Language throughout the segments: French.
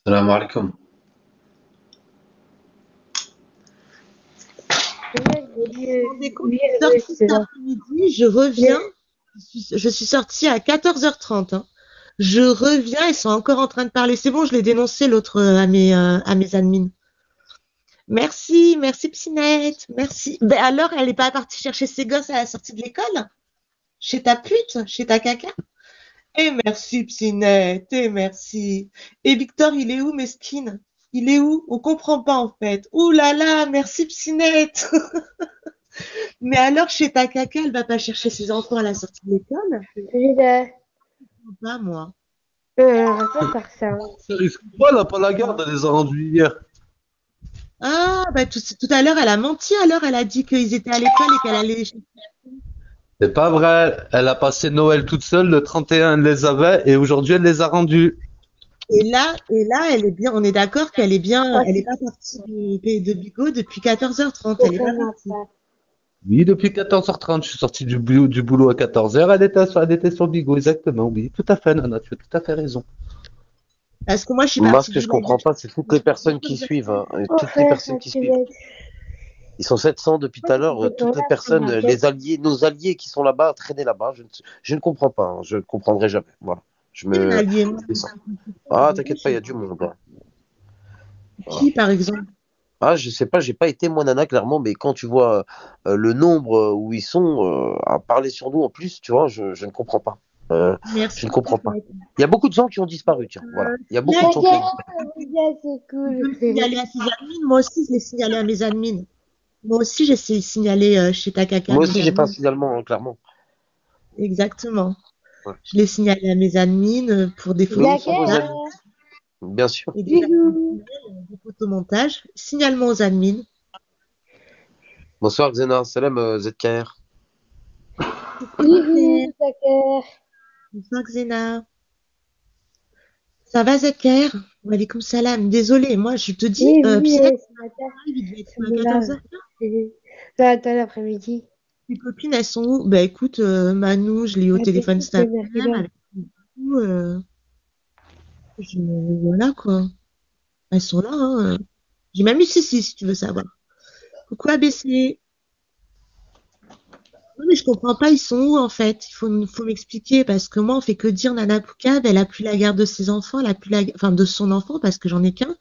السلام عليكم. Vous vous rendez compte, Oui, je suis oui, sortie c'est cet ça. après-midi, je reviens, je suis sortie à 14h30, hein. Je reviens, ils sont encore en train de parler. C'est bon, je l'ai dénoncé l'autre à mes admins. Merci, merci Psynette, merci. Ben alors, elle n'est pas partie chercher ses gosses à la sortie de l'école? Chez ta pute? Chez ta caca? Eh merci Psynette, eh merci. Et Victor, il est où, mesquine? Il est où? On comprend pas en fait. Ouh là là, merci Psynette. Mais alors, chez ta caca, elle va pas chercher ses enfants à la sortie de l'école? J'ai Pas moi. pas faire ça. Excuse-moi, elle a pas la garde, elle les a rendus hier. Ah, bah tout à l'heure, elle a menti. Alors, elle a dit qu'ils étaient à l'école et qu'elle allait. C'est pas vrai, elle a passé Noël toute seule, le 31 elle les avait et aujourd'hui elle les a rendus. Et là, elle est bien. On est d'accord qu'elle est bien. Moi, Elle est c'est pas partie de Bigot depuis 14h30. Elle est pas totalement partie. pas. Oui, depuis 14h30, je suis sorti du boulot à 14h, elle était sur Bigo, exactement, oui, tout à fait, Nana, tu as tout à fait raison. Parce que moi, je suis Moi, partie ce que du je live comprends pas, c'est toutes les personnes qui 14h30. suivent, hein, et toutes les Enfin, personnes ça qui tu suivent. vas Ils sont 700 depuis tout à l'heure. ils sont Toutes les là sur personnes, ma tête. les alliés, nos alliés qui sont là-bas, traînés là-bas, je ne comprends pas. Hein, je ne comprendrai jamais. Voilà. Je Qui est me allié? Moi, je j'ai descends. pas compris ça, Ah, moi, t'inquiète je pas, il sais y a pas. du monde. Hein. Voilà. Qui, par exemple? Ah, je sais pas, j'ai pas été moi nana clairement, mais quand tu vois le nombre où ils sont à parler sur nous en plus, tu vois, je ne comprends pas. Je ne Merci, comprends pas. Psynette. Il y a beaucoup de gens qui ont disparu, tiens. Voilà. Il y a beaucoup de Psynette, gens qui ont Regarde, disparu. regarde, c'est tu cool. peux me signaler à tes admins. Moi aussi, je l'ai signalé à mes admins. Moi aussi, j'ai signalé chez Takaka Moi mes aussi, j'ai pas un admins. signalement, hein, clairement. Exactement. Ouais. Je l'ai signalé à mes admins pour des Mais où sont vos photomontages amis? D'accord. Bien sûr. et des Bisous. additionnels, des photomontages. Signalement aux admins. Bonsoir Xena, salam ZKR. Coucou ZKR. Bisous, d'accord. Bonsoir Xena. Ça va ZKR? Walikoum salam. Désolée, moi je te dis, Oui, oui, Psynet, ce matin, il devait être c'est à mon lave. 14h. Là, attends l'après-midi. Tes copines, elles sont où? Bah écoute, Manou, je l'ai eu au Ah, téléphone t'écoutes, cet c'est après-midi. Mercure. Avec tout, voilà quoi. Elles sont là, hein. J'ai même eu si tu veux savoir. Coucou ABC. Oui, mais je comprends pas, ils sont où en fait? Il faut m'expliquer parce que moi, on fait que dire Nana Poucave, elle a plus la garde de ses enfants, elle a plus enfin de son enfant parce que j'en ai qu'un.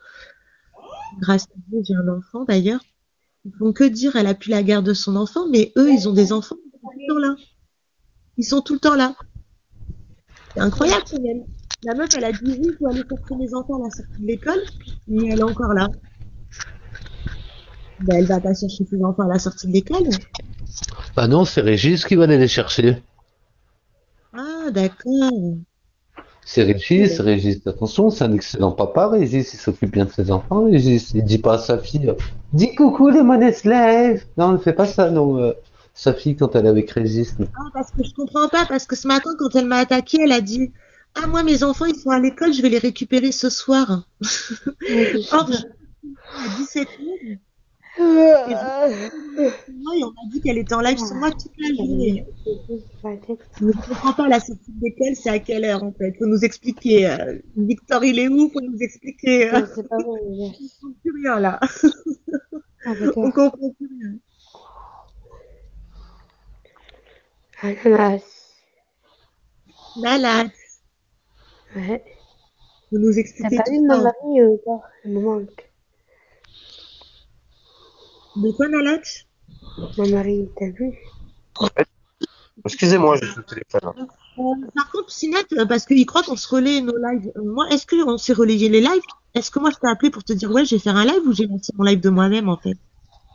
Grâce à Dieu, j'ai un enfant d'ailleurs. Ils font que dire elle a plus la garde de son enfant, mais eux, ils ont des enfants, ils sont tout le temps là. Ils sont tout le temps là. C'est incroyable quand même. La meuf, elle a dit oui, je dois aller chercher mes enfants à la sortie de l'école, mais elle est encore là. Ben, elle va pas chercher ses enfants à la sortie de l'école. Bah non, c'est Régis qui va aller les chercher. Ah, d'accord. C'est Eh Régis, ben, Régis, attention, c'est un excellent papa, Régis, il s'occupe bien de ses enfants, Régis, il dit pas à sa fille, dis coucou les mon slave. Non, ne fait pas ça, non, sa fille quand elle est avec Régis, non. ah, parce que je comprends pas, parce que ce matin, quand elle m'a attaqué, elle a dit, ah, moi, mes enfants, ils sont à l'école, je vais les récupérer ce soir. Or, je à 17h, et je sur moi, et on m'a dit qu'elle était en live sur moi toute la Ça me journée. fait des trucs sur la tête. Mais je comprends pas, la sortie de l'école, c'est à quelle heure, en fait? Faut nous expliquer. Victor, il est où? Faut nous expliquer. Non, c'est pas bon, déjà. On comprend plus rien, là. Ah, On d'accord. comprend plus rien. Ananas. Malade. Ouais. Faut nous T'as expliquer pas tout vu ma ça. Marie ou pas? Elle me manque. De quoi, malade? Ma Marie, t'as vu? Excusez-moi, je suis au téléphone. Hein. Par contre, Sinette, parce qu'il croit qu'on se relaie nos lives. Moi, est-ce qu'on s'est relayé les lives? Est-ce que moi, je t'ai appelé pour te dire, ouais, je vais faire un live ou j'ai lancé mon live de moi-même, en fait?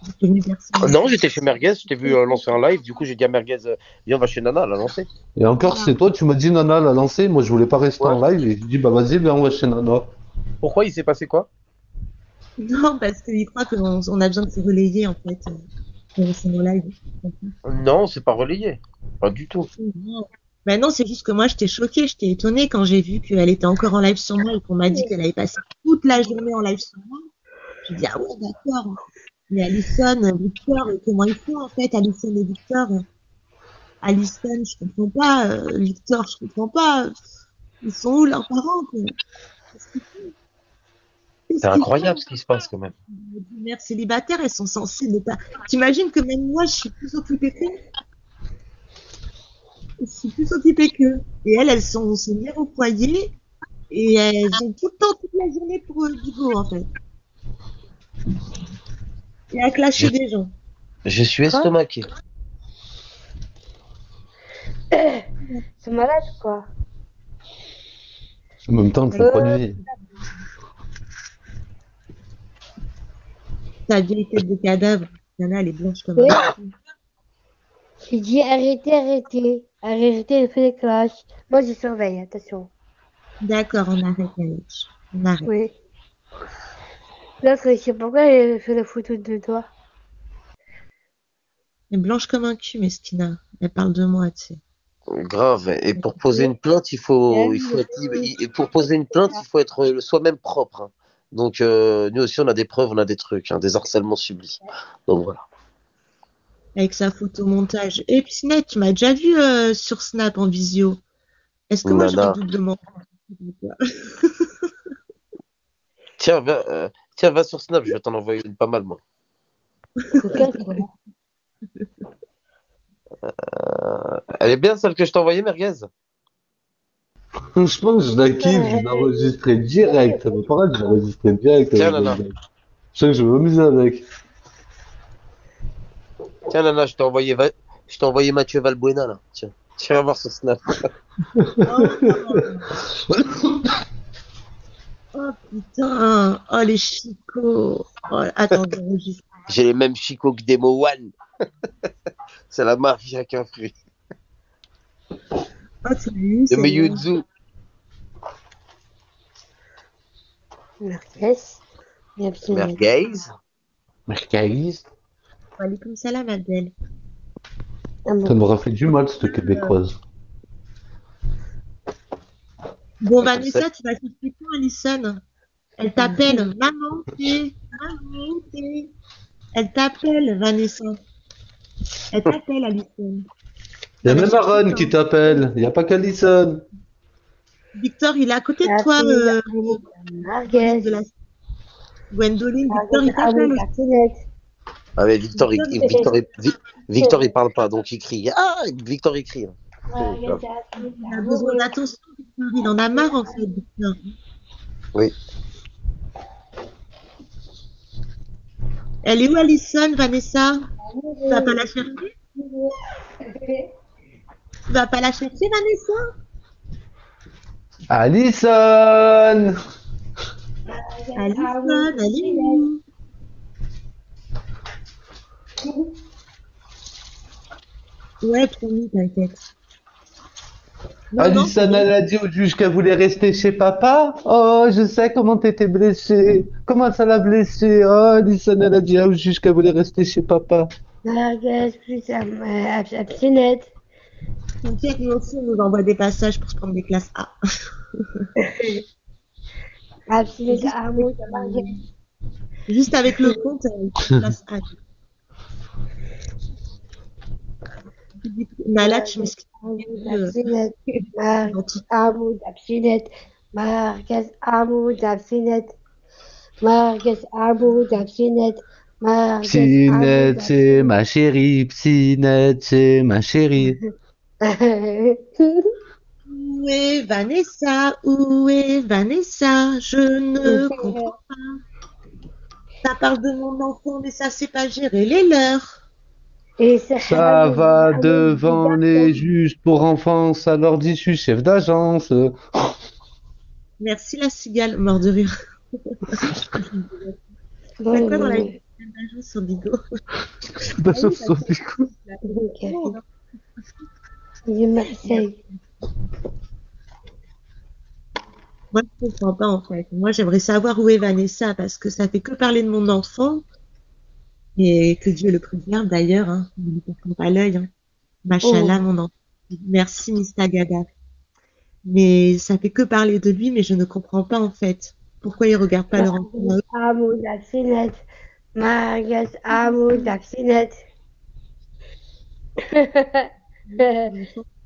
J'ai prévenu personne. Non, j'étais chez Merguez, je t'ai vu lancer un live, du coup j'ai dit à Merguez, viens, on va chez Nana, elle a lancé. Et encore, Voilà. c'est toi, tu m'as dit Nana l'a lancé, moi je voulais pas rester Ouais. en live, et je dis bah vas-y, viens, on va chez Nana. Pourquoi il s'est passé quoi? Non, parce qu'il croit qu'on a besoin de se relayer, en fait, pour lancer mon live. Non, c'est pas relayé. Pas du tout. Non. Ben non, c'est juste que moi, j'étais choquée, j'étais étonnée quand j'ai vu qu'elle était encore en live sur moi et qu'on m'a dit qu'elle avait passé toute la journée en live sur moi. J'ai dit, ah ouais, d'accord. Mais Alison, Victor, comment ils font, en fait, Alison et Victor? Alison, je comprends pas. Victor, je comprends pas. Ils sont où leurs parents, quoi? Qu'est-ce qu'ils font? C'est incroyable ce qui se passe quand même. Les mères célibataires, elles sont censées ne pas. T'imagines que même moi, je suis plus occupée qu'eux. Je suis plus occupée qu'eux. Et elles sont mères au foyer et elles ont tout le temps, toute la journée pour Bigo, en fait. Et à clasher des gens. Je suis estomaqué. C'est malade, quoi. En même temps, c'est le point de vie. Ta vieille tête de cadavre. Il y en a, elle est blanche comme Ouais. un. J'ai dit arrêtez. Arrêtez de faire les clashes. Moi, je surveille, attention. D'accord, on arrête, Alex. On arrête. Oui. L'autre, je sais pas pourquoi elle fait la photo de toi. Elle est blanche comme un cul, Mesquina. Elle parle de moi, tu sais. Grave. Et pour poser une plainte, il faut être libre. Et pour poser une plainte, il faut être soi-même propre. Hein. Donc, nous aussi, on a des preuves, on a des trucs, hein, des harcèlements subis. Donc, voilà. Avec sa photomontage. Et puis, Snap, tu m'as déjà vu sur Snap en visio. Est-ce que moi, j'aurais Nana. doublement. Tiens, va sur Snap, je vais t'en envoyer une pas mal, moi. Elle est bien celle que je t'ai envoyée, Merguez? Je pense que je la kiffe, je vais l'enregistrer direct. Ça me paraît que je vais l'enregistrer direct. Tiens, avec Nana. le mec. Je sais que je vais m'amuser avec. Tiens, Nana, je t'ai envoyé Mathieu Valbuena, là. Tiens, tu vas voir sur Snap. Oh putain, oh les chicots. Oh, attends, j'enregistre. J'ai les mêmes chicots que Demo One. C'est la marque chacun fruit. Oh, tu l'as eu, De c'est Miyuzu. Merguez. Merguez. Merguez. Comme ça là, ma belle. Ça m'aurait fait du mal, cette québécoise. Bon, Vanessa, tu vas chercher quoi, Alison? Elle t'appelle. Maman, t'es. Elle t'appelle, Vanessa. Elle t'appelle, Alison. Il y a même Aaron qui t'appelle. Il n'y a pas qu'Alison. Victor, il est à côté de toi. Merguez. De la... Gwendoline, Victor, il t'appelle aussi. Ah, mais Victor, il parle pas, donc il crie. Ah, Victor, il crie. Il a besoin d'attention, Victor. Il en a marre, en fait, Victor. Oui. Elle est où, Alison, Vanessa? Tu vas pas la chercher? Tu vas pas la chercher, Vanessa? Alison! Alison, elle est où? Ouais, promis, t'inquiète. Alison, elle a dit au juge qu'elle voulait rester chez papa. Oh, je sais comment t'étais blessé. Comment ça l'a blessé? Oh, Alison, elle a dit au juge qu'elle voulait rester chez papa. Merguez plus abstinette. T'inquiète, nous aussi, on nous envoie des passages pour se prendre des classes A. Abstinette amour. Juste avec le compte, classe A. Malade, je m'excuse. Abstinette. Amour d'abstinette. Merguez amour d'abstinette. Merguez amour d'abstinette. Psinette, c'est ma chérie. Psinette, c'est ma chérie. Où est Vanessa? Où est Vanessa? Je ne comprends pas. Ça parle de mon enfant, mais ça sait pas gérer les leurs. Et Ça va devant les juges pour enfants, ça leur dit je suis chef d'agence. Merci la cigale, mort de rire. C'est quoi dans la d'agence sur Bigo? D'agence sur Bigo. De Marseille. Moi, je comprends pas, en fait. Moi, j'aimerais savoir où est Vanessa, parce que ça fait que parler de mon enfant. Et que Dieu le préserve, d'ailleurs, hein. Ne lui portons pas l'œil, hein. Machallah, mon enfant. Merci, Mistagada. Mais ça fait que parler de lui, mais je ne comprends pas, en fait. Pourquoi ils regardent pas leur enfant? Amour d'abstinette. Merguez amour d'abstinette.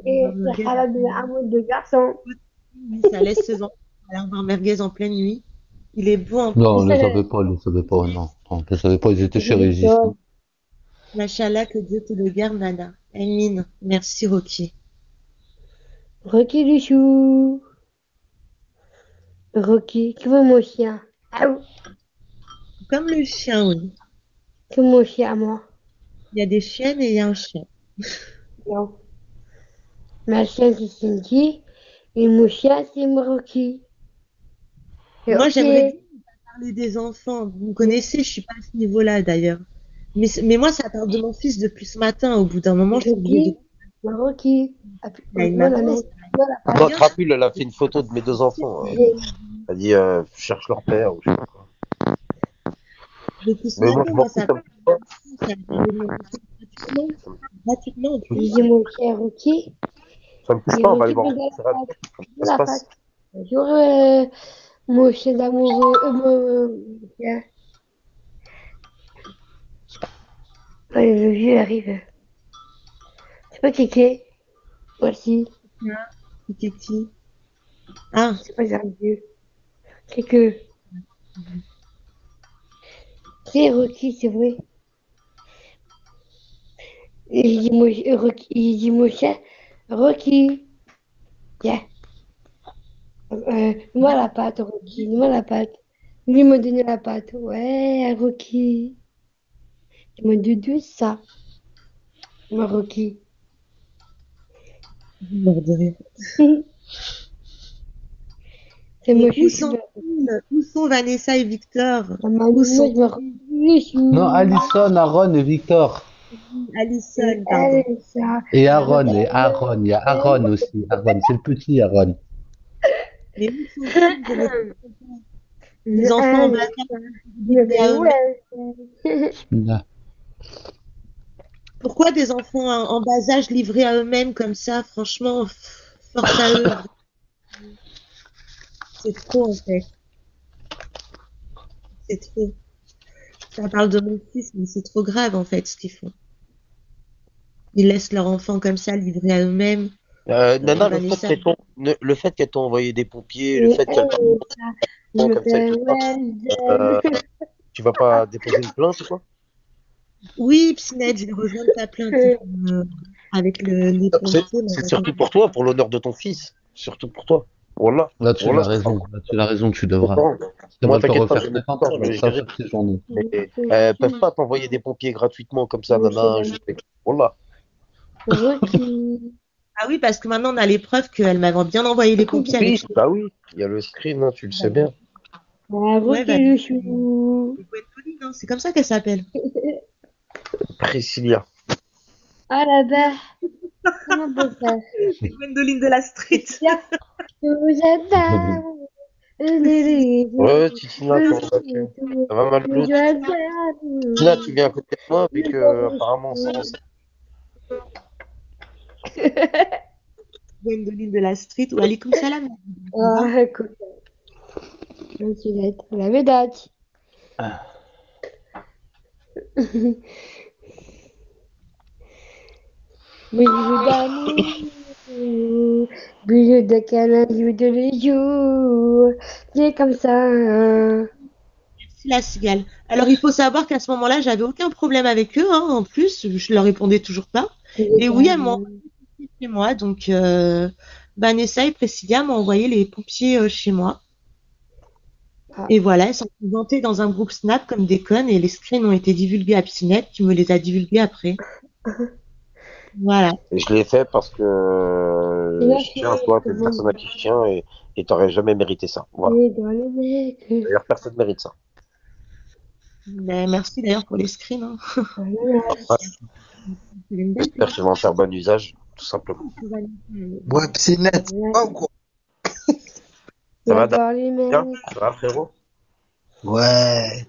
Et c'est halal de amour de garçon. Ça laisse ses enfants aller voir merguez en pleine nuit. Il est beau en plus. Non, on les avait pas, on les avait pas, non. On les avait pas, ils étaient chez Régis. Non. Machallah, que Dieu te le garde, Nana. Amine. Merci, Rocky. Rocky le chou. Rocky, qui veut mon chien? Ah oui, Comme le chien, oui. c'est mon chien à moi. Il y a des chiennes et il y a un chien. Non. Ma chienne, c'est Cindy. Et mon chien, c'est Rocky. Et Moi, ok. j'aimerais bien parler des enfants. Vous me connaissez, je suis pas à ce niveau-là, d'ailleurs. Mais moi, ça parle de mon fils depuis ce matin. Au bout d'un moment, je suis obligée de... Rocky. Il a une Moi, la maman, mec. Moi, la Moi, rien. Crapule, elle a fait une photo de mes deux enfants. Elle a dit, cherche leur père ou je sais pas quoi. Depuis ce Mais moi, matin, je m'en moi, fous, ça parle de mon fils gratuitement. Gratuitement, en plus. j'ai mon chien Rocky. ça me touche Et pas, on va Rocky aller voir me en donne concert la avec. patte. Comment ça se La passe? patte. Bonjour, mon chien d'amoureux. Mon chien. Ouais, le vieux arrive. C'est pas Kéké. Voici. C'était qui? Ah, C'est pas un vieux. Kéké. C'est Rocky, c'est vrai. Et il dit Rocky, il dit mon chien. Rocky. Tiens. Moi la patte, Rocky. Moi la patte. Lui m'a donné la patte. Ouais, Rocky. Il m'a dit ça. Moi, Rocky. mort de rire. C'est Et mon où chouchou. sont-ils? Où sont Vanessa et Victor? Maman, Où moi, sont je me chouchou. Non, Alison, Aaron et Victor. Alison, pardon. Elle, ça. Et Aaron, il y a Aaron aussi. Aaron, c'est le petit Aaron. Mais où sont-ils? Je ne comprends pas. Les enfants en bas âge livrés à eux-mêmes. Là. Pourquoi des enfants en bas âge livrés à eux-mêmes comme ça? Franchement, force à eux. C'est trop, en fait. C'est trop. Ça parle de mon fils, mais c'est trop grave, en fait, ce qu'ils font. Ils laissent leurs enfants comme ça, livrés à eux-mêmes. Nana, Vanessa. le fait qu'elle t'ait envoyé des pompiers, le fait qu'elle t'ait Je comme ça et tout ça, m'appelle tu vas pas déposer une plainte ou quoi? Oui, Psinette, je vais rejoindre ta plainte avec les pompiers. C'est surtout pour toi, pour l'honneur de ton fils. Surtout pour toi. Voilà. Là, tu Voilà. as raison. Là, tu as raison, tu devras. Tu Moi, devrais te t'inquiète pas, refaire je tes vais enfants, je vais ça gérer. chaque séjourné. Mais peuvent pas t'envoyer des pompiers gratuitement comme ça, nana. Voilà. Rocky. Ah oui, parce que maintenant on a les preuves qu'elle m'avait bien envoyé les pompiers avec Oui, bah oui. Il y a le screen, hein, tu le sais bien. Ah, Ouais, Rocky le chou. Gwendoline, hein, c'est comme ça qu'elle s'appelle. Priscilla. Ah là-bas. Comment on peut faire? Gwendoline de la street. Vous êtes là. Ouais, Titina, comment vas-tu? Ça va, Malou? Tina, tu viens à côté de moi, puis que apparemment ça. Gwendoline de la street ou Alikoum Salam. Ah, écoute. Tu vas être la médaille. Bisous d'amour, bisous de câlin, bisous de les jours. C'est comme ça. Merci la cigale. Alors il faut savoir qu'à ce moment-là, j'avais aucun problème avec eux. Hein, en plus, je leur répondais toujours pas. Et oui, elles m'ont envoyé chez moi. Donc Vanessa et Priscilla m'ont envoyé les pompiers chez moi. Ah. Et voilà, elles sont présentées dans un groupe Snap comme des connes et les screens ont été divulgués à Psinette qui me les a divulgués après. Voilà. Et je l'ai fait parce que je tiens à toi, t'es une personne à qui je tiens et t'aurais jamais mérité ça. Voilà. D'ailleurs, personne ne mérite ça. Mais merci d'ailleurs pour les screens. Hein. J'espère que tu vas en faire bon usage, tout simplement. Ouais, Psinette, pas ou quoi? Ça va, bien? Ça va, frérot? Ouais.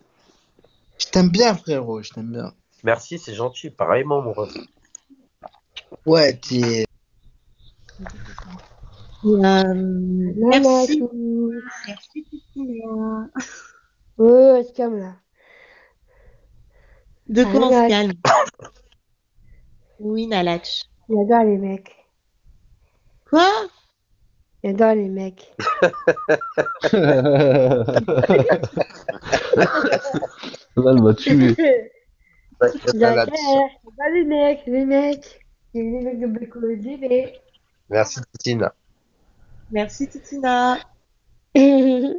Je t'aime bien, frérot, je t'aime bien. Merci, c'est gentil. Pareillement, mon ref. Ouais, t'es... Merci. Merci, Christina. Ouais, c'est comme là. De quoi on se calme? Oui, Nalach. J'adore les mecs. Quoi? J'adore les mecs. Là, elle m'a tué. J'adore les mecs, les mecs. Les mecs de Bécologie, mais... Merci, Titine. Merci, Titina. Si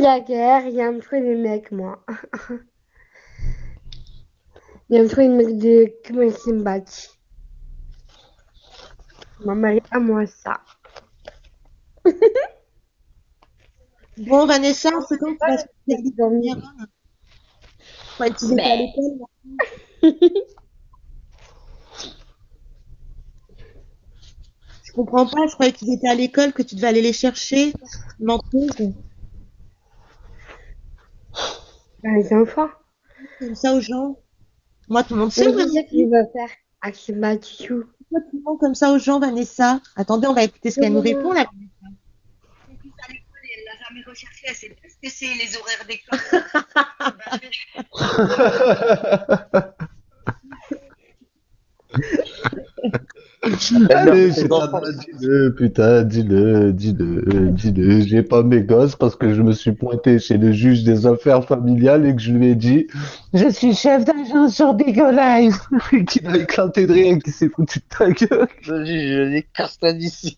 j'adore, j'aime trop les mecs, moi. J'aime trop les mecs de comment ils se battent. Ma mère à moi ça. Bon, Vanessa, c'est quand tu vas se J'ai faire des dormi. premières quand tu étais à l'école? Je comprends pas, je croyais qu'ils étaient à l'école, que tu devais aller les chercher. Menteuse. Les enfants. Comme ça aux gens. Moi, tout le monde C'est sait, vraiment. ce qu'il va faire. Ah, c'est Mathieu. Pourquoi tu mens comme ça aux gens, Vanessa? Attendez, on va écouter ce qu'elle nous répond, là. Elle l'a jamais recherché, elle sait pas ce que c'est les horaires d'école. Allez, c'est pas mal, dis-le, putain, dis-le. J'ai pas mes gosses parce que je me suis pointé chez le juge des affaires familiales et que je lui ai dit, je suis chef d'agence sur Bigo Live. Qui m'a éclaté de rire, qui s'est foutu de ta gueule. Je dis, casse-toi d'ici.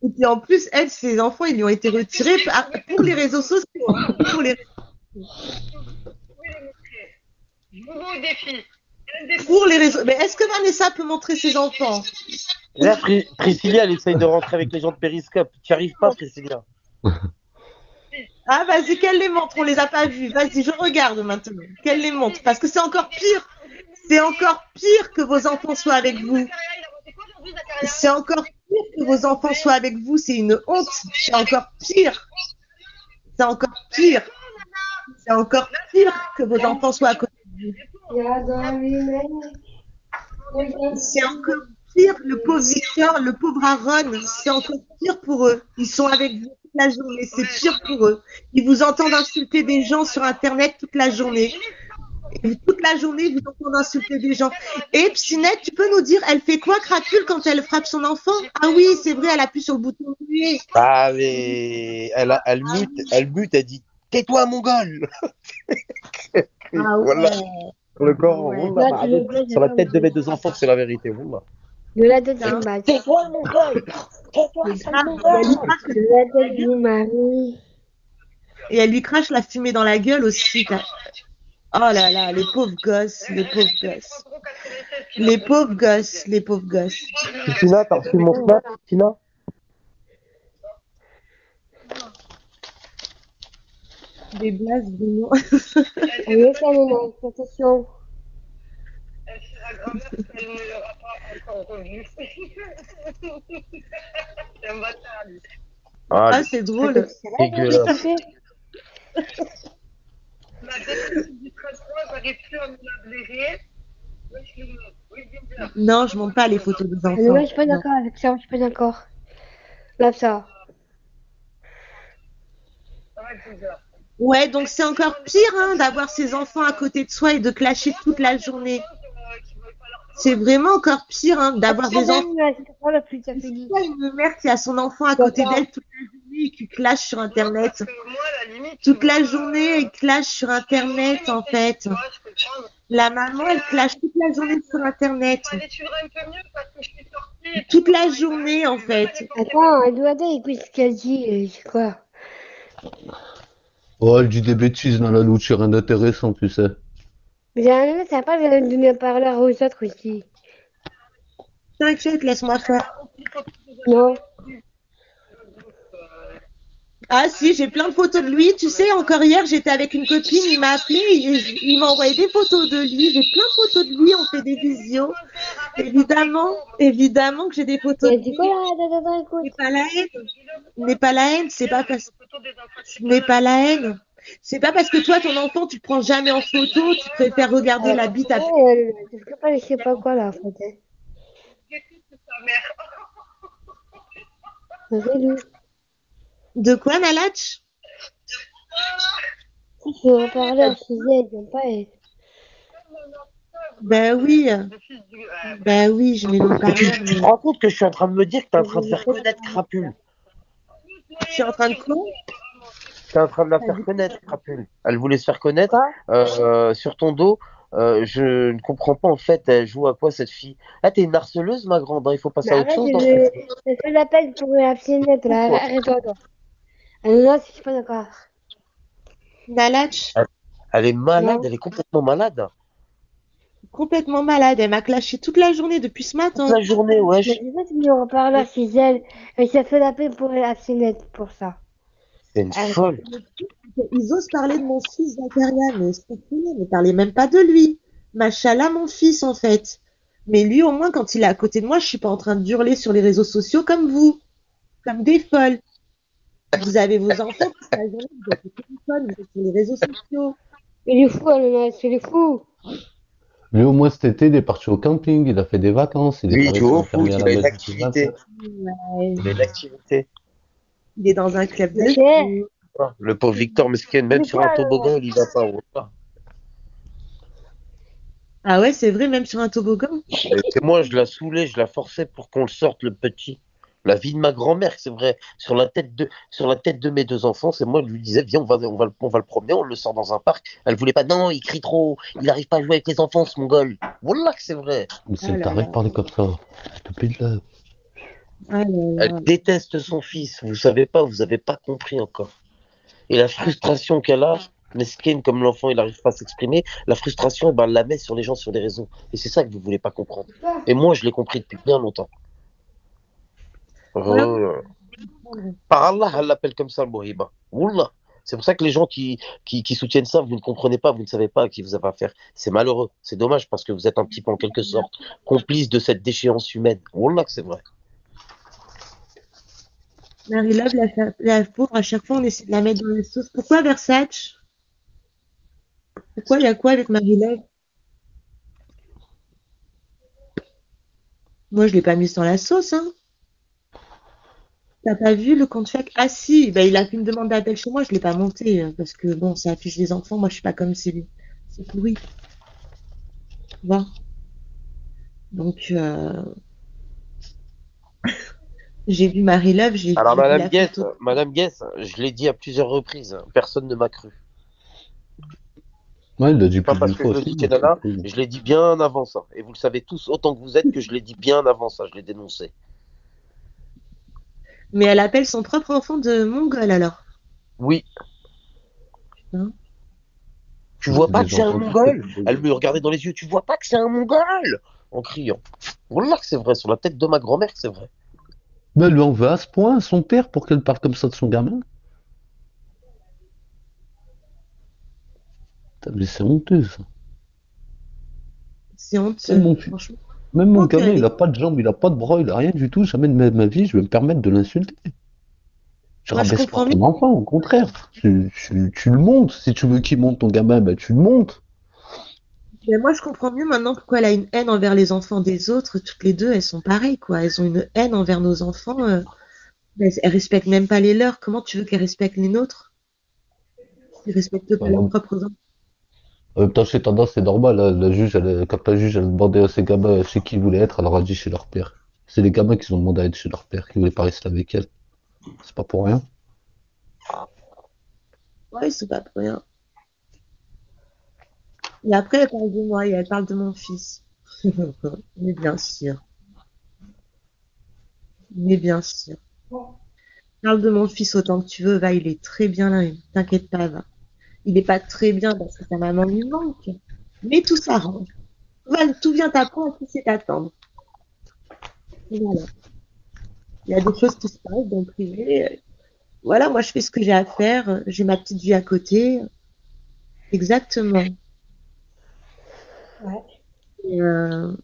Et puis en plus, elle, ses enfants, ils lui ont été retirés pour les réseaux sociaux. Hein, pour les... Nouveau défi. Pour les réseaux. Mais est-ce que Vanessa peut montrer ses enfants? Là, Priscilla, elle essaye de rentrer avec les gens de Périscope. Tu n'y arrives pas, Priscilla. Ah, vas-y, qu'elle les montre, on les a pas vus. Vas-y, je regarde maintenant. Qu'elle les montre, parce que c'est encore pire. C'est encore pire que vos enfants soient avec vous. C'est encore pire que vos enfants soient avec vous. C'est une honte. C'est encore pire. C'est encore pire. C'est encore pire que vos enfants soient à côté de vous. J'adore les mecs. C'est encore pire, le pauvre Victor, le pauvre Aaron, c'est encore pire pour eux. Ils sont avec vous toute la journée, c'est pire pour eux. Ils vous entendent insulter des gens sur Internet toute la journée. Et toute la journée, ils vous entendent insulter des gens. Et Psynette, tu peux nous dire, elle fait quoi, Crapule, quand elle frappe son enfant? Ah oui, c'est vrai, elle appuie sur le bouton muet. Ah, mais elle mute, elle dit, tais-toi, mongol. Ah Voilà. ouais. Sur le corps, Ouais. voilà, bah, sur la tête de mes deux enfants, c'est la vérité. Voilà. De la tête du mari. Tais-toi, mongol. Tais-toi, C'est sale grave. mongol. De la tête du mari. Et elle lui crache la fumée dans la gueule aussi. Oh là là, les pauvres gosses, les pauvres gosses. Les pauvres gosses, les pauvres gosses. Tina, t'as reçu mon snap, Tina? Des blagues, Bruno. Allez, ça maman, attention. Elle sera grand-mère parce qu'elle ne l'aura pas encore revu. C'est un bâtard, lui. Ah, c'est drôle. Dégueulasse. La définition du transport, j'arrive plus à me la blairer. Oui, Ginger. Non, je montre pas les photos des Mais enfants. moi, je suis pas d'accord avec ça, je suis pas d'accord. Là, ça. Ouais, Ginger. Ouais, donc c'est encore pire hein, d'avoir ses enfants à côté de soi et de clasher toute la journée. C'est vraiment encore pire hein, d'avoir des enfants. C'est pas une mère qui a son enfant à côté d'elle toute la journée et qui clash sur Internet. Parce que moi, à la limite, Toute la journée, elle clash sur Internet en fait. tu vois, je peux prendre. La maman, elle clash toute la journée sur Internet. Allez, tu verras un peu mieux parce que je suis sortie. Toute la journée en fait. Attends, elle doit écouter ce qu'elle dit, c'est quoi? Oh, elle dit des bêtises dans la louche, rien d'intéressant, tu sais. Mais la nana, ça pas de donner un parleur aux autres aussi. T'inquiète, laisse-moi faire. Non. Ah si, j'ai plein de photos de lui. Tu sais, encore hier, j'étais avec une copine, il m'a appelé, il m'a envoyé des photos de lui. J'ai plein de photos de lui, on fait des visios. Évidemment que j'ai des photos de Elle dit lui. quoi là? Attends, Ce écoute. n'est pas la haine. Ce n'est pas la haine, c'est pas parce ce n'est pas la haine. C'est pas parce que toi, ton enfant, tu le prends jamais en photo, tu préfères regarder la bite à... Je sais pas quoi là, en fait. Ta mère. Vas-y, De quoi, Nalatch? si tu veux parler, je disais, ils n'ont pas. Ben oui, Le fils du. ben oui, je vais nous Mais tu parler. te rends compte que je suis en train de me dire que tu es en train de faire connaître Crapule. Je suis en train de quoi? Tu es en train de la T'as faire dit connaître, Crapule. Elle voulait se faire connaître Quoi? sur ton dos. Je ne comprends pas en fait, elle joue à quoi cette fille? Ah, t'es une harceleuse, ma grande, hein, il faut Mais passer à autre arrête, chose dans cette vie. je fais l'appel pour la psynette, Fou, là. toi. Arrête-toi, toi. Ah non, non, je suis pas d'accord. Nalach, Elle, elle est malade, Non. elle est complètement malade. complètement malade. Elle m'a clashé toute la journée depuis ce Toute matin. la journée, Mais wesh. je sais pas si on en parle là, chez elle. Mais ça fait l'appel pour la psynette, pour ça. C'est une Arrête. folle. Ils osent parler de mon fils Zakaria, mais scrupuleux, ne parlez même pas de lui. Machallah, mon fils, en fait. Mais lui, au moins, quand il est à côté de moi, je suis pas en train de hurler sur les réseaux sociaux comme vous, comme des folles. Vous avez vos enfants toute la journée, vous êtes au téléphone, vous êtes sur les réseaux sociaux. Il est fou, Ananas, il est fou. Lui, au moins, cet été, il est parti au camping, il a fait des vacances, il est Lui, pas il joue resté au enfermé foot, à il la a une maison toute la activité. Ouais. Il a une activité. Il est dans un club de Ok. foot. Ah, le pauvre Victor Mesquin, Il même est sur fou, un Ananas. toboggan, il y va pas. Wallah. Ah ouais, c'est vrai, même sur un toboggan. Et c'est moi, je la saoulais, je la forçais pour qu'on le sorte, le petit. La vie de ma grand-mère, c'est vrai. Sur la tête de mes deux enfants, c'est moi, je lui disais, viens, on va le promener, on le sort dans un parc. Elle voulait pas, non, il crie trop, il n'arrive pas à jouer avec les enfants, ce mongol. Voilà que c'est vrai. Mais Oh c'est le là taré de là. parler comme ça. Je te prie de là. Ah là Elle là. déteste son fils, vous savez pas, vous avez pas compris encore. Et la frustration qu'elle a, mesquine, comme l'enfant, il n'arrive pas à s'exprimer, la frustration, eh ben, elle la met sur les gens, sur les réseaux. Et c'est ça que vous voulez pas comprendre. Et moi, je l'ai compris depuis bien longtemps. Voilà. Euh, Par Allah, elle l'appelle comme ça, le Mohiba. Wallah. C'est pour ça que les gens qui soutiennent ça, vous ne comprenez pas, vous ne savez pas à qui vous avez affaire. C'est malheureux, c'est dommage parce que vous êtes un petit peu en quelque sorte complice de cette déchéance humaine. Wallah que c'est vrai. Marie-Love, la pauvre, à chaque fois, on essaie de la mettre dans la sauce. Pourquoi Versace? Pourquoi il y a quoi avec Marie-Love? Moi, je l'ai pas mise dans la sauce, hein. T'as pas vu le compte fake? Ah si, bah, il a fait une demande d'appel chez moi, je l'ai pas monté, parce que bon, ça affiche des enfants, moi je suis pas comme c'est pourri, tu vois. Donc j'ai vu Marie-Love, Alors, j'ai vu la photo. Madame Guess, je l'ai dit à plusieurs reprises, personne ne m'a cru. Ouais, il l'a dit C'est pas plus parce d'une que fois je le aussi. dis, Moi, je Kenana, trouve. je l'ai dit bien avant ça. Et vous le savez tous autant que vous êtes que je l'ai dit bien avant ça, je l'ai dénoncé. Mais elle appelle son propre enfant de mongol alors. Oui, Hein. tu Mais vois c'est pas que des c'est un enfants tout faits mongol? pour des Elle gosses. me regardait dans les yeux, tu vois pas que c'est un mongol? En criant. Voilà que c'est vrai, sur la tête de ma grand-mère, c'est vrai. Mais elle lui en veut à ce point, son père, pour qu'elle parle comme ça de son gamin. Putain, mais c'est honteux, ça. C'est Même honteux, mon, fi- franchement. même mon Franchement gamin, que il a pas de jambes, il a pas de bras, il a rien du tout. Jamais de ma vie, je vais me permettre de l'insulter. Tu moi je rabaisses pas comprends mieux. ton enfant, au contraire. Tu le montes. Si tu veux qu'il monte ton gamin, ben tu le montes. Mais moi je comprends mieux maintenant pourquoi elle a une haine envers les enfants des autres. Toutes les deux, elles sont pareilles, quoi. Elles ont une haine envers nos enfants. Elles respectent même pas les leurs. Comment tu veux qu'elles respectent les nôtres? Ils respectent pas leurs Voilà. propres enfants. En même temps, chez Tendance, c'est normal. Hein. La juge, quand la juge, elle demandait à ses gamins chez qui ils voulaient être, elle leur a dit chez leur père. C'est les gamins qui ont demandé à être chez leur père, qui voulaient pas rester avec elle. C'est pas pour rien. Ouais, c'est pas pour rien. Et après, elle parle de moi et elle parle de mon fils. Mais bien sûr. Mais bien sûr. Parle de mon fils autant que tu veux, va, il est très bien là, t'inquiète pas, va. Il est pas très bien parce que sa maman lui manque. Mais tout s'arrange. Va, tout vient t'apprendre, tout c'est t'attendre. Voilà. Il y a des choses qui se passent dans le privé. Voilà, moi je fais ce que j'ai à faire. J'ai ma petite vie à côté. Exactement. Ouais. Et, euh,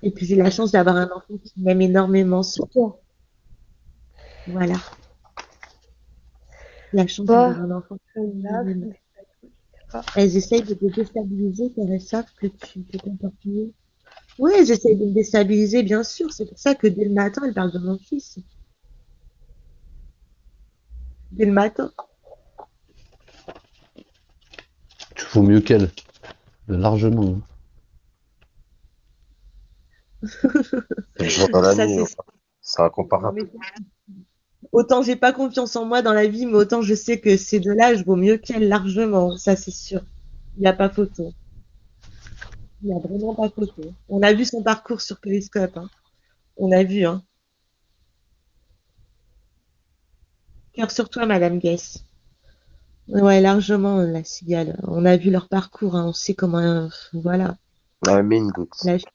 et puis j'ai la chance d'avoir un enfant qui m'aime énormément. Toi. Voilà. La chance Bah, d'avoir un enfant qui là, m'aime. je sais pas. Elles essayent de te déstabiliser car elles savent que tu te comportes mieux. Oui, elles essayent de me déstabiliser, bien sûr. C'est pour ça que dès le matin, elles parlent de mon fils. Dès le matin. Tu vaux mieux qu'elle. Largement. Hein. Le jour dans la Ça, nuit, c'est c'est incomparable. mais autant j'ai pas confiance en moi dans la vie, mais autant je sais que ces deux-là, je vaux mieux qu'elles largement. Ça, c'est sûr. Il n'y a pas photo. Il n'y a vraiment pas photo. On a vu son parcours sur Periscope, hein. On a vu, hein. Cœur sur toi, Madame Guess. Ouais, largement, la cigale. On a vu leur parcours, hein. On sait comment, voilà. Amine, Gooks. La fille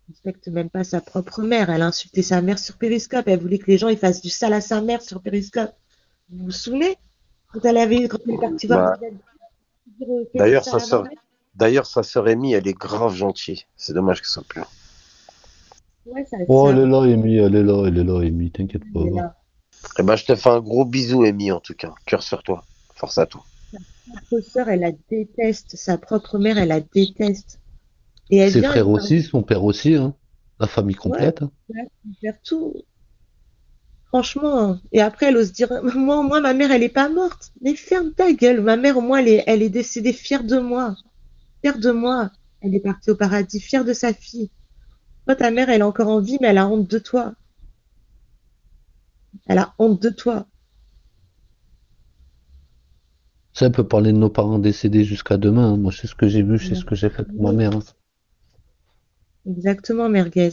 ne respecte même pas sa propre mère. Elle a insulté sa mère sur Periscope. Elle voulait que les gens ils fassent du sale à sa mère sur Periscope. Vous vous souvenez? Quand elle est partie voir Bah, faire du d'ailleurs, sale à ma mère? sa sœur Amy, elle est grave gentille. C'est dommage que ça pleure. Ouais, sa Oh, elle sœur, est là, Amy, elle est là, Amy, t'inquiète pas. elle est là. Eh ben, je te fais un gros bisou, Amy, en tout cas. Cœur sur toi. Force à toi. Sa propre sœur, elle la déteste. Sa propre mère, elle la déteste. Et elle Ses vient, elle frères lui parle. aussi, son père aussi, hein. La famille Ouais, complète, hein. elle faire tout. Franchement, hein. Et après, elle ose dire, moi, ma mère, elle est pas morte. Mais ferme ta gueule. Ma mère, au moins, elle est décédée fière de moi. Fière de moi. Elle est partie au paradis, fière de sa fille. Toi, ta mère, elle est encore en vie, mais elle a honte de toi. Elle a honte de toi. Ça, elle peut parler de nos parents décédés jusqu'à demain, hein. Moi, je sais ce que j'ai vu, je sais ce que j'ai fait pour ma mère, hein. Exactement, merguez.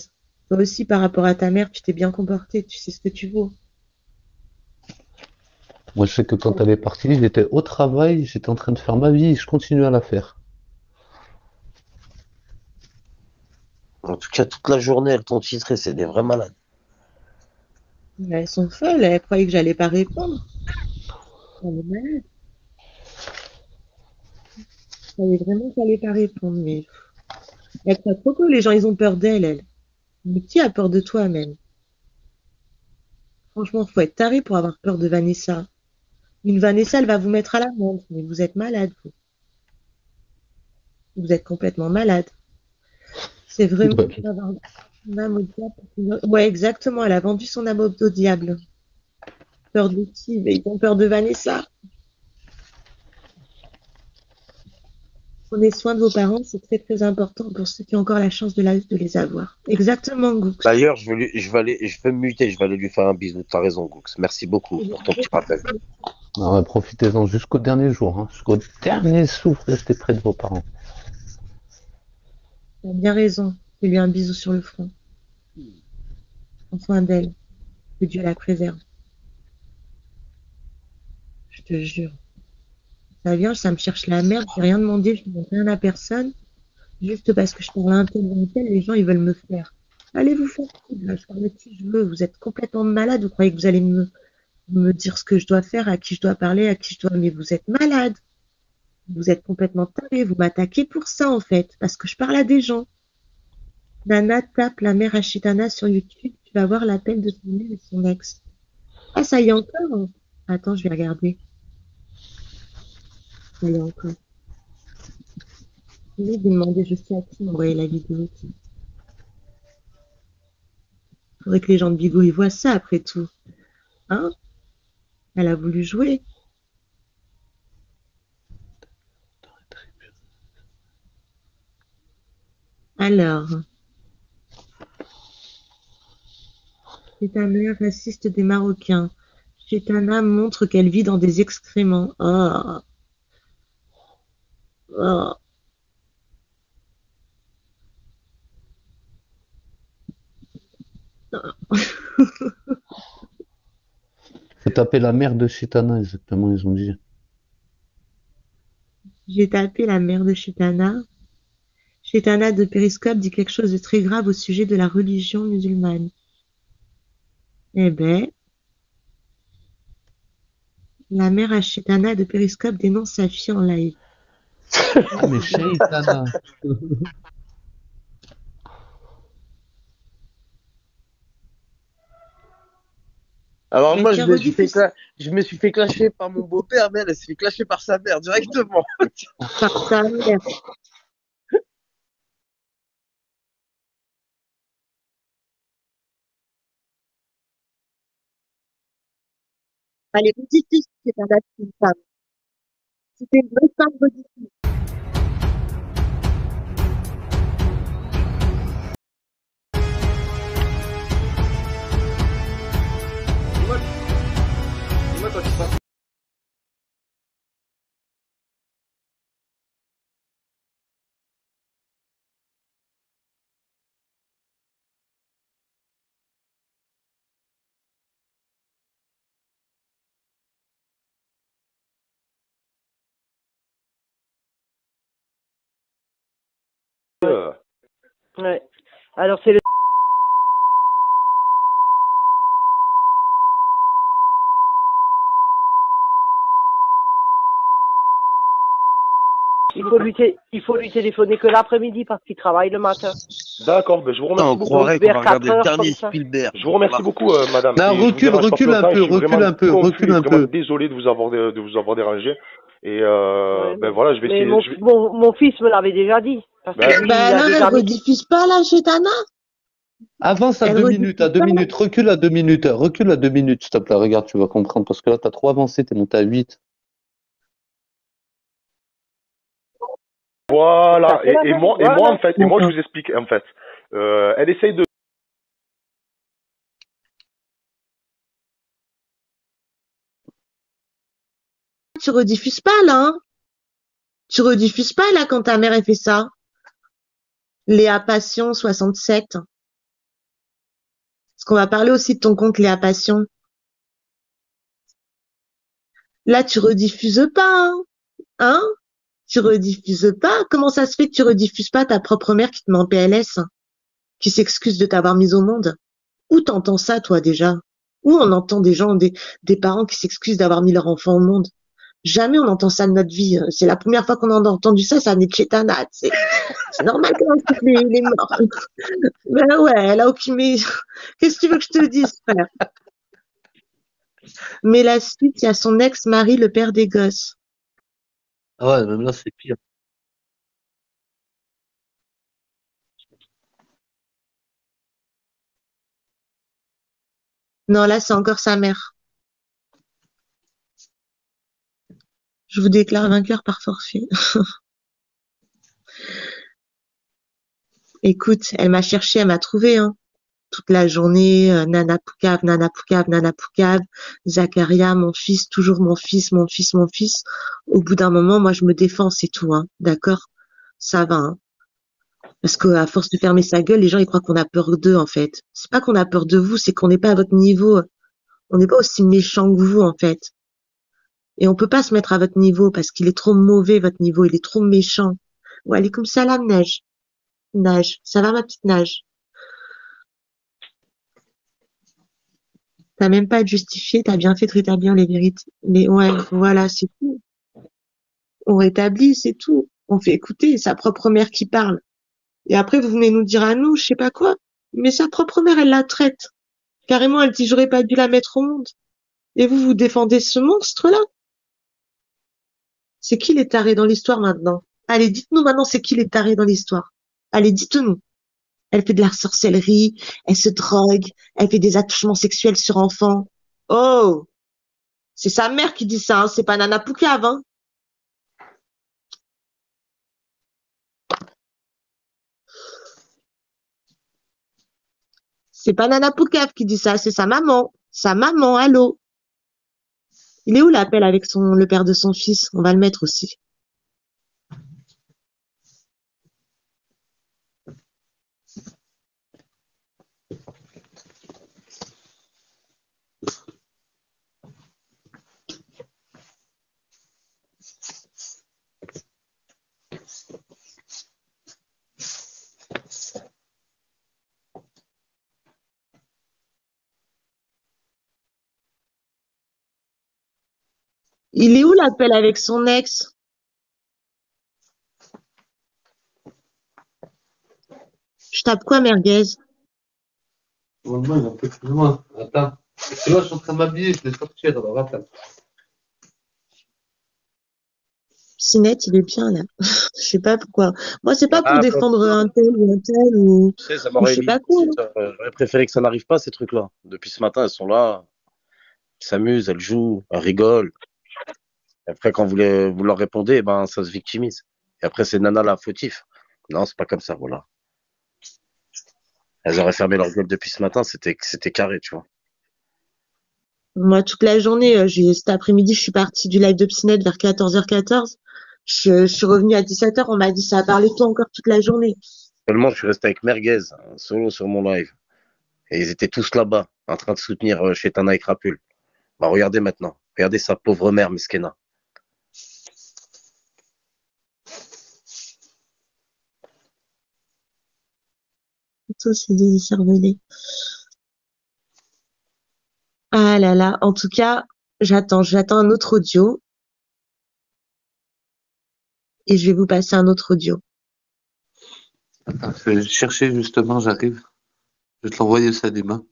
Toi aussi, par rapport à ta mère, tu t'es bien comporté. Tu sais ce que tu vaux. Moi, je sais que quand elle est partie, j'étais au travail, j'étais en train de faire ma vie, et je continue à la faire. En tout cas, toute la journée, elles t'ont titré. C'est des vrais malades. Elles sont folles. Elles croyaient que j'allais pas répondre. Elle est malade. Elle croyait vraiment que j'allais pas répondre. Mais elle croit trop que les gens, ils ont peur d'elle, elle. Mais qui a peur de toi, même? Franchement, faut être taré pour avoir peur de Vanessa. Une Vanessa, elle va vous mettre à l'amende. Mais vous êtes malade, vous. Vous êtes complètement malade. C'est vraiment Ouais. pour avoir son âme au diable. Ouais, exactement. Elle a vendu son âme au diable. Peur de qui? Mais ils ont peur de Vanessa. Prenez soin de vos parents, c'est très très important pour ceux qui ont encore la chance de les avoir. Exactement, Goux. D'ailleurs, je vais me muter. Je vais aller lui faire un bisou. T'as raison, Gooks. Merci beaucoup pour ton petit rappel. Ah ouais, profitez-en jusqu'au dernier jour, hein. Jusqu'au dernier souffle, restez près de vos parents. Tu as bien raison. Fais-lui un bisou sur le front. Prends soin d'elle. Que Dieu la préserve. Je te jure. Ça vient, ça me cherche la merde. J'ai rien demandé, je ne demande rien à personne. Juste parce que je parle à un tel ou un tel, les gens, ils veulent me faire. Allez vous faire foutre, là. Je parle de qui je veux. Vous êtes complètement malade. Vous croyez que vous allez me dire ce que je dois faire, à qui je dois parler, à qui je dois. Mais vous êtes malade. Vous êtes complètement taré. Vous m'attaquez pour ça, en fait. Parce que je parle à des gens. Nana tape la mère Ashitana sur YouTube. Tu vas voir l'appel de son mère et son ex. Ah, ça y est encore, hein. Attends, je vais regarder. Ça y est encore. Je vais demander je sais à qui m'envoyer la vidéo. Faudrait que les gens de Bigo ils voient ça après tout. Hein? Elle a voulu jouer. Alors, Chetana raciste des Marocains. Chetana montre qu'elle vit dans des excréments. Oh, oh. Faut taper la mère de Chitana, exactement, ils ont dit. J'ai tapé la mère de Chetana. Chetana de Periscope dit quelque chose de très grave au sujet de la religion musulmane. Eh ben, la mère à Chetana de Periscope dénonce sa fille en live. Ah, mais Chitana. Alors Mais moi, tiens, rediffuse je me suis fait clasher par mon beau-père, mais elle s'est fait clasher par sa mère directement. par sa mère. Allez, rediffuse, Chetana, c'est une femme. C'était une vraie femme, rediffuse. Ouais. Alors, c'est le... Il faut lui téléphoner que l'après-midi parce qu'il travaille le matin. D'accord, ben je vous remercie On beaucoup. croirait qu'on Vers va regarder 4 le heures, dernier comme ça. Spielberg. Je vous remercie beaucoup, madame. Non, Et je vous recule, dérange pas plus recule un longtemps. Et peu, je suis recule vraiment un peu, confus recule et un vraiment peu. désolé de vous avoir dérangé. Et Ouais, ben mais voilà, je vais mais essayer. mon fils me l'avait déjà dit. Parce que Ben, lui, Bah il a alors, des elle amis. rediffuse pas là chez Tana? Avance à Elle 2 minutes, rediffuse pas? recule à 2 minutes, recule à 2 minutes, s'il te plaît, regarde, tu vas comprendre, parce que là, t'as trop avancé, t'es monté à 8. voilà. T'as fait la Et même. moi, Voilà. je vous explique, en fait. Elle essaye de. Tu rediffuses pas là, hein? Tu rediffuses pas là quand ta mère elle fait ça? Léa Passion 67. Parce qu'on va parler aussi de ton compte Léa Passion. Là, tu rediffuses pas, hein? Hein? Tu rediffuses pas? Comment ça se fait que tu rediffuses pas ta propre mère qui te met en PLS, qui s'excuse de t'avoir mise au monde? Où t'entends ça, toi, déjà? Où on entend des gens, des parents qui s'excusent d'avoir mis leur enfant au monde? Jamais on entend ça de notre vie. C'est la première fois qu'on en a entendu ça, ça venait de chez Tana. C'est normal qu'on insulte les morts. Ben ouais, là, ok, mais qu'est-ce que tu veux que je te dise, frère? Mais la suite, il y a son ex-mari, le père des gosses. Ah ouais, même là, c'est pire. Non, là, c'est encore sa mère. Je vous déclare vainqueur par forfait. Écoute, elle m'a cherché, elle m'a trouvé, hein. Toute la journée, Nana Poucave, Nana Poucave, Nana Poucave, Zacharia, mon fils, toujours mon fils, mon fils, mon fils. Au bout d'un moment, moi, je me défends, c'est tout, hein. D'accord? Ça va, hein. Parce que à force de fermer sa gueule, les gens ils croient qu'on a peur d'eux en fait. C'est pas qu'on a peur de vous, c'est qu'on n'est pas à votre niveau. On n'est pas aussi méchant que vous en fait. Et on peut pas se mettre à votre niveau parce qu'il est trop mauvais votre niveau, il est trop méchant. Ouais, allez comme ça là, Nage. Nage. Ça va ma petite Nage? T'as même pas à te justifier, t'as bien fait de rétablir les vérités. Mais ouais, voilà, c'est tout. On rétablit, c'est tout. On fait écouter sa propre mère qui parle. Et après, vous venez nous dire à nous, je sais pas quoi. Mais sa propre mère, elle la traite. Carrément, elle dit, j'aurais pas dû la mettre au monde. Et vous, vous défendez ce monstre-là? C'est qui les tarés dans l'histoire maintenant? Allez, dites-nous maintenant, c'est qui les tarés dans l'histoire? Allez, dites-nous. Elle fait de la sorcellerie, elle se drogue, elle fait des attouchements sexuels sur enfants. Oh! C'est sa mère qui dit ça, hein, c'est pas Nana Poucave, hein. C'est pas Nana Poucave qui dit ça, c'est sa maman. Sa maman, allô? Il est où l'appel avec le père de son fils? On va le mettre aussi. Il est où l'appel avec son ex? Je tape quoi, merguez? Normalement, il est un peu plus loin. Attends. Tu vois, je suis en train de m'habiller, je vais sortir, alors attends. Sinette, il est bien, là. Je sais pas pourquoi. Moi, c'est pas pour Ah, défendre un tel ou un tel ou tu sais, ça je m'aurait sais mis. pas quoi, hein. J'aurais préféré que ça n'arrive pas, ces trucs-là. Depuis ce matin, elles sont là, elles s'amusent, elles jouent, elles rigolent. Et après, quand vous leur répondez, eh ben, ça se victimise. Et après, c'est Nana la fautif. Non, c'est pas comme ça, voilà. Elles auraient fermé leur gueule depuis ce matin, c'était carré, tu vois. Moi, toute la journée, cet après-midi, je suis partie du live de Psynet vers 14h14. Je suis revenue à 17h, on m'a dit ça a parlé de toi encore toute la journée. Seulement, je suis resté avec Merguez, solo sur mon live. Et ils étaient tous là-bas, en train de soutenir Chetana et Krapul. Bah, regardez maintenant. Regardez sa pauvre mère, Meskena. Tous ces deux cervelés. Ah là là, en tout cas, j'attends un autre audio et je vais vous passer un autre audio. Attends, je vais le chercher justement, j'arrive. Je vais te l'envoyer ça demain.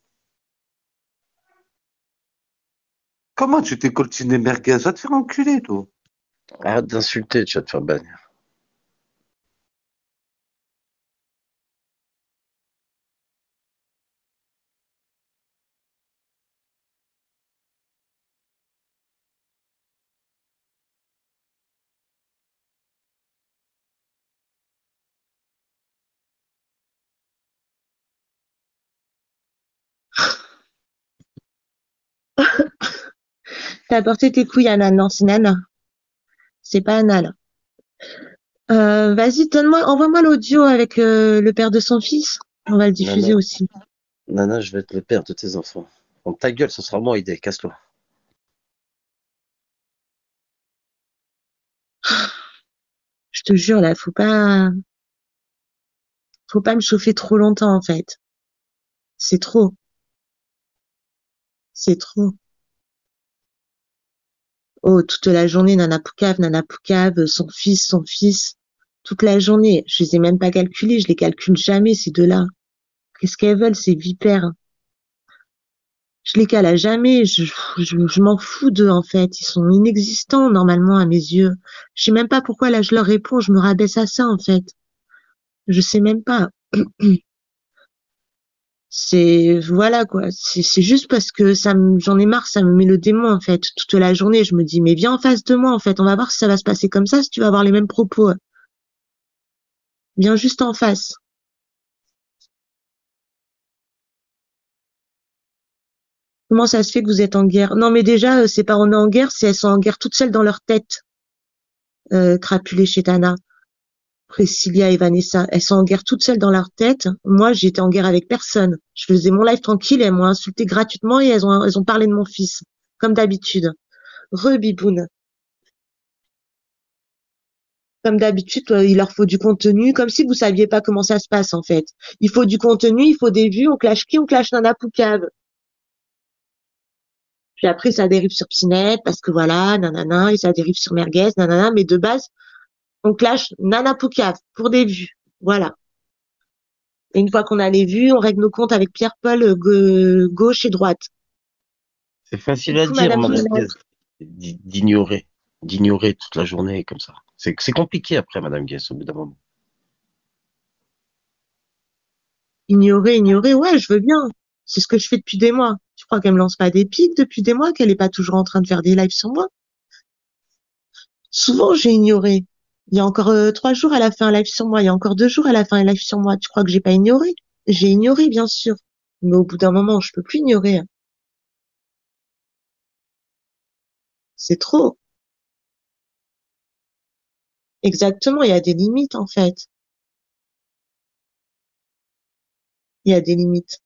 Comment tu t'es coltiné merguez? Va te faire enculer, toi. Arrête d'insulter, tu vas te faire bannir. T'as apporté tes couilles, Anna. Non, c'est Nana. C'est pas Anna, là. Vas-y, envoie-moi l'audio avec le père de son fils. On va le diffuser Nana, aussi. Nana, je vais être le père de tes enfants. Bon, ta gueule, ce sera moi, idée, casse-toi. Je te jure, là, faut pas me chauffer trop longtemps, en fait. C'est trop. C'est trop. Oh, toute la journée, Nana Poucave, son fils. Toute la journée. Je les ai même pas calculés, je les calcule jamais, ces deux-là. Qu'est-ce qu'elles veulent, ces vipères? Je les cale à jamais, je m'en fous d'eux, en fait. Ils sont inexistants, normalement, à mes yeux. Je sais même pas pourquoi, là, je leur réponds, je me rabaisse à ça, en fait. Je sais même pas. Voilà, quoi. C'est juste parce que j'en ai marre, ça me met le démon, en fait. Toute la journée, je me dis, mais viens en face de moi, en fait. On va voir si ça va se passer comme ça, si tu vas avoir les mêmes propos. Viens juste en face. Comment ça se fait que vous êtes en guerre? Non, mais déjà, c'est pas on est en guerre, c'est elles sont en guerre toutes seules dans leur tête, crapulées chez Tana. Priscilla et Vanessa, elles sont en guerre toutes seules dans leur tête. Moi, j'étais en guerre avec personne. Je faisais mon live tranquille, elles m'ont insulté gratuitement et elles ont parlé de mon fils, comme d'habitude. Rebiboune. Comme d'habitude, il leur faut du contenu, comme si vous saviez pas comment ça se passe, en fait. Il faut du contenu, il faut des vues, on clash qui? On clash Nana Poucave. Puis après, ça dérive sur Pinette, parce que voilà, nanana, et ça dérive sur Merguez, nanana, mais de base, on clash Nana Poucave pour des vues. Voilà. Et une fois qu'on a les vues, on règle nos comptes avec Pierre-Paul, gauche et droite. C'est facile Du à coup, dire, Madame Madame Guénard, Guez, d'ignorer toute la journée comme ça. C'est compliqué après, Madame Guez, au bout d'un moment. ignorer, ouais, je veux bien. C'est ce que je fais depuis des mois. Tu crois qu'elle me lance pas des pics depuis des mois, qu'elle est pas toujours en train de faire des lives sur moi? Souvent, j'ai ignoré. Il y a encore 3 jours, elle a fait un live sur moi. Il y a encore 2 jours, elle a fait un live sur moi. Tu crois que j'ai pas ignoré? J'ai ignoré, bien sûr. Mais au bout d'un moment, je peux plus ignorer. C'est trop. Exactement, il y a des limites, en fait. Il y a des limites.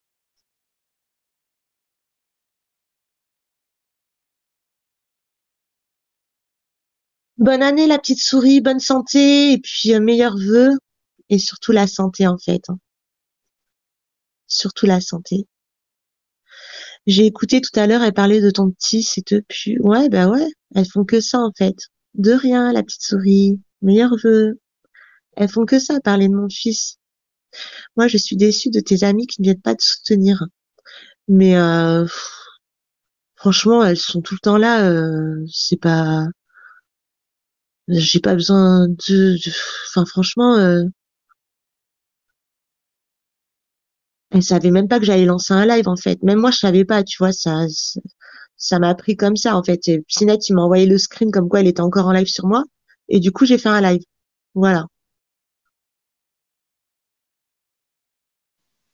Bonne année, la petite souris, bonne santé, et puis meilleurs vœux, et surtout la santé, en fait. Hein. Surtout la santé. J'ai écouté tout à l'heure, elle parlait de ton petit, c'est depuis. Ouais, bah ouais, elles font que ça, en fait. De rien, la petite souris. Meilleurs vœux. Elles font que ça, parler de mon fils. Moi, je suis déçue de tes amis qui ne viennent pas te soutenir. Mais franchement, elles sont tout le temps là. C'est pas, j'ai pas besoin enfin, franchement, elles savaient même pas que j'allais lancer un live en fait. Même moi, je savais pas. Tu vois, ça m'a pris comme ça en fait. Et Pinette, il m'a envoyé le screen comme quoi elle était encore en live sur moi. Et du coup, j'ai fait un live. Voilà.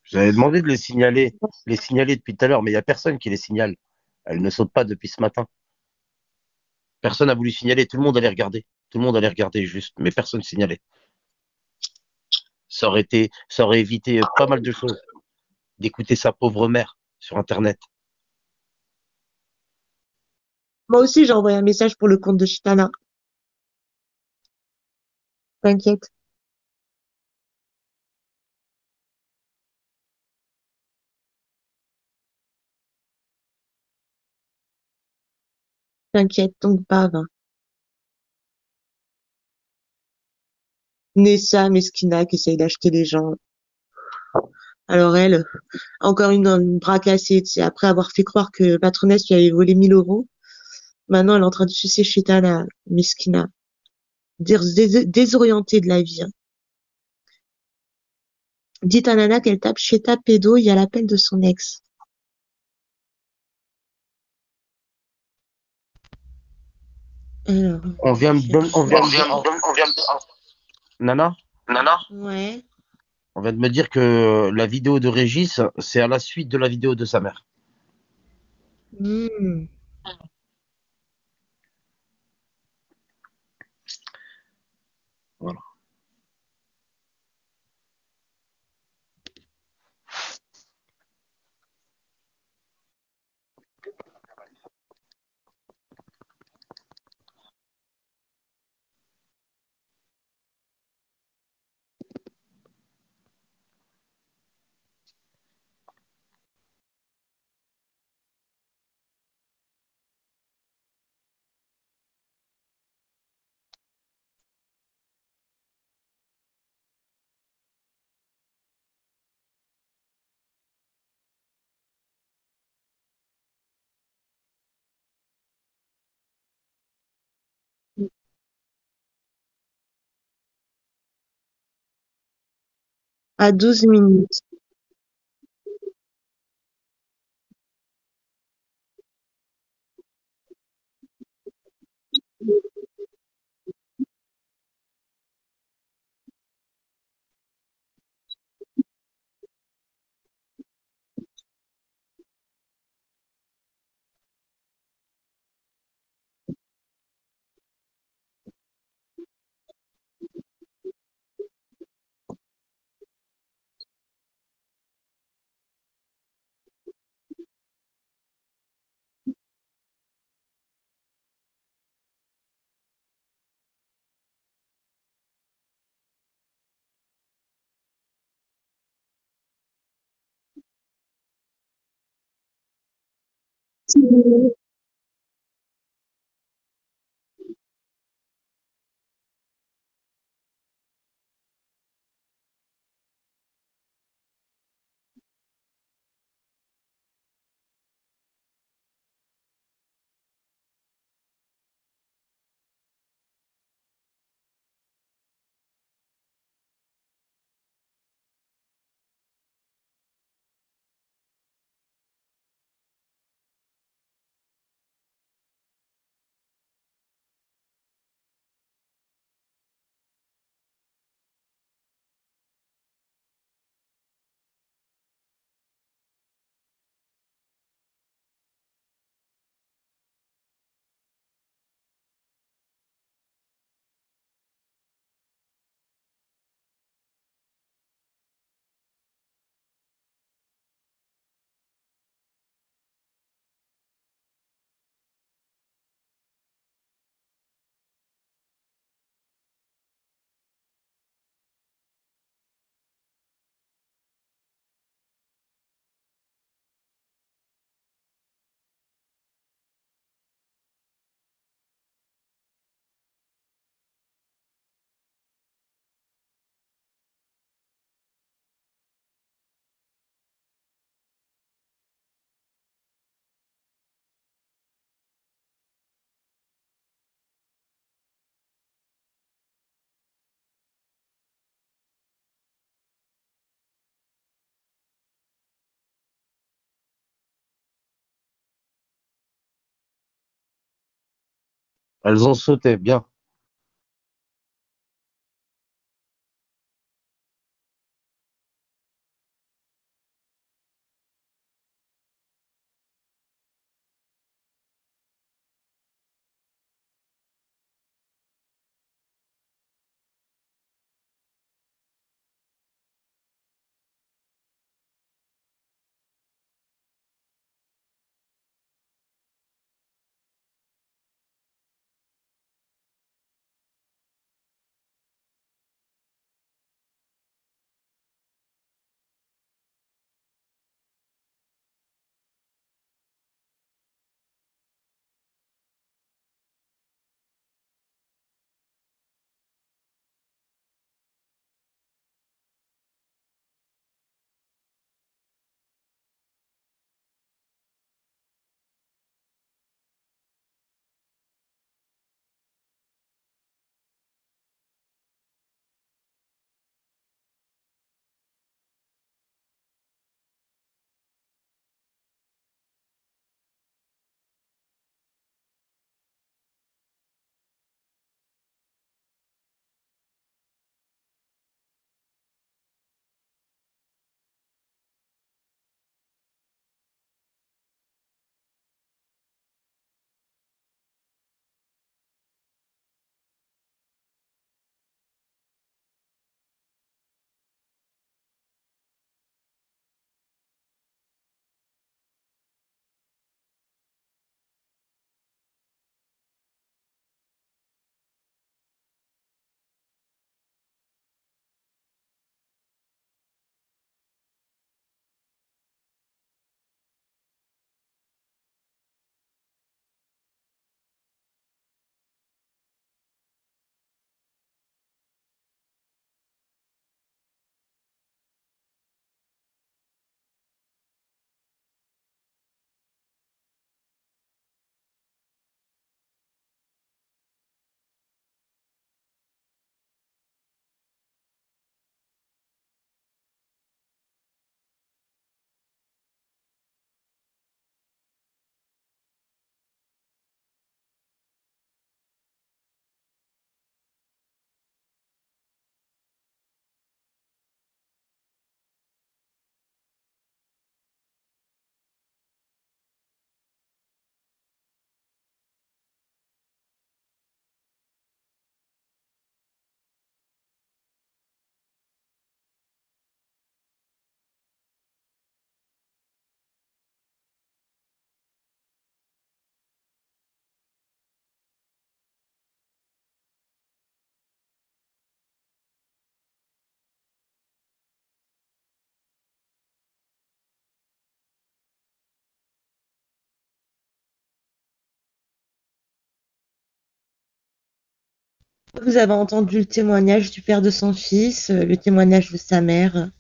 J'avais demandé de les signaler depuis tout à l'heure, mais il n'y a personne qui les signale. Elles ne sautent pas depuis ce matin. Personne n'a voulu signaler, tout le monde allait regarder. Tout le monde allait regarder juste, mais personne ne signalait. Ça aurait évité pas mal de choses. D'écouter sa pauvre mère sur Internet. Moi aussi, j'ai envoyé un message pour le compte de Chitana. T'inquiète. T'inquiète donc pas, va. Nessa, Meskina, qui essaye d'acheter les gens. Alors elle, encore une bras cassé, tu sais, après avoir fait croire que le patronesse lui avait volé 1 000 euros. Maintenant, elle est en train de sucer Chéta, la Meskina. Désorientée de la vie, hein. Dites à Nana qu'elle tape Chéta pédo, il y a l'appel de son ex. Alors, On vient me donner, on vient me dire, Nana, ouais. on vient de me dire que la vidéo de Régis, c'est à la suite de la vidéo de sa mère. Hmm. Voilà. À 12 minutes. Elles ont sauté, bien. Vous avez entendu le témoignage du père de son fils, le témoignage de sa mère,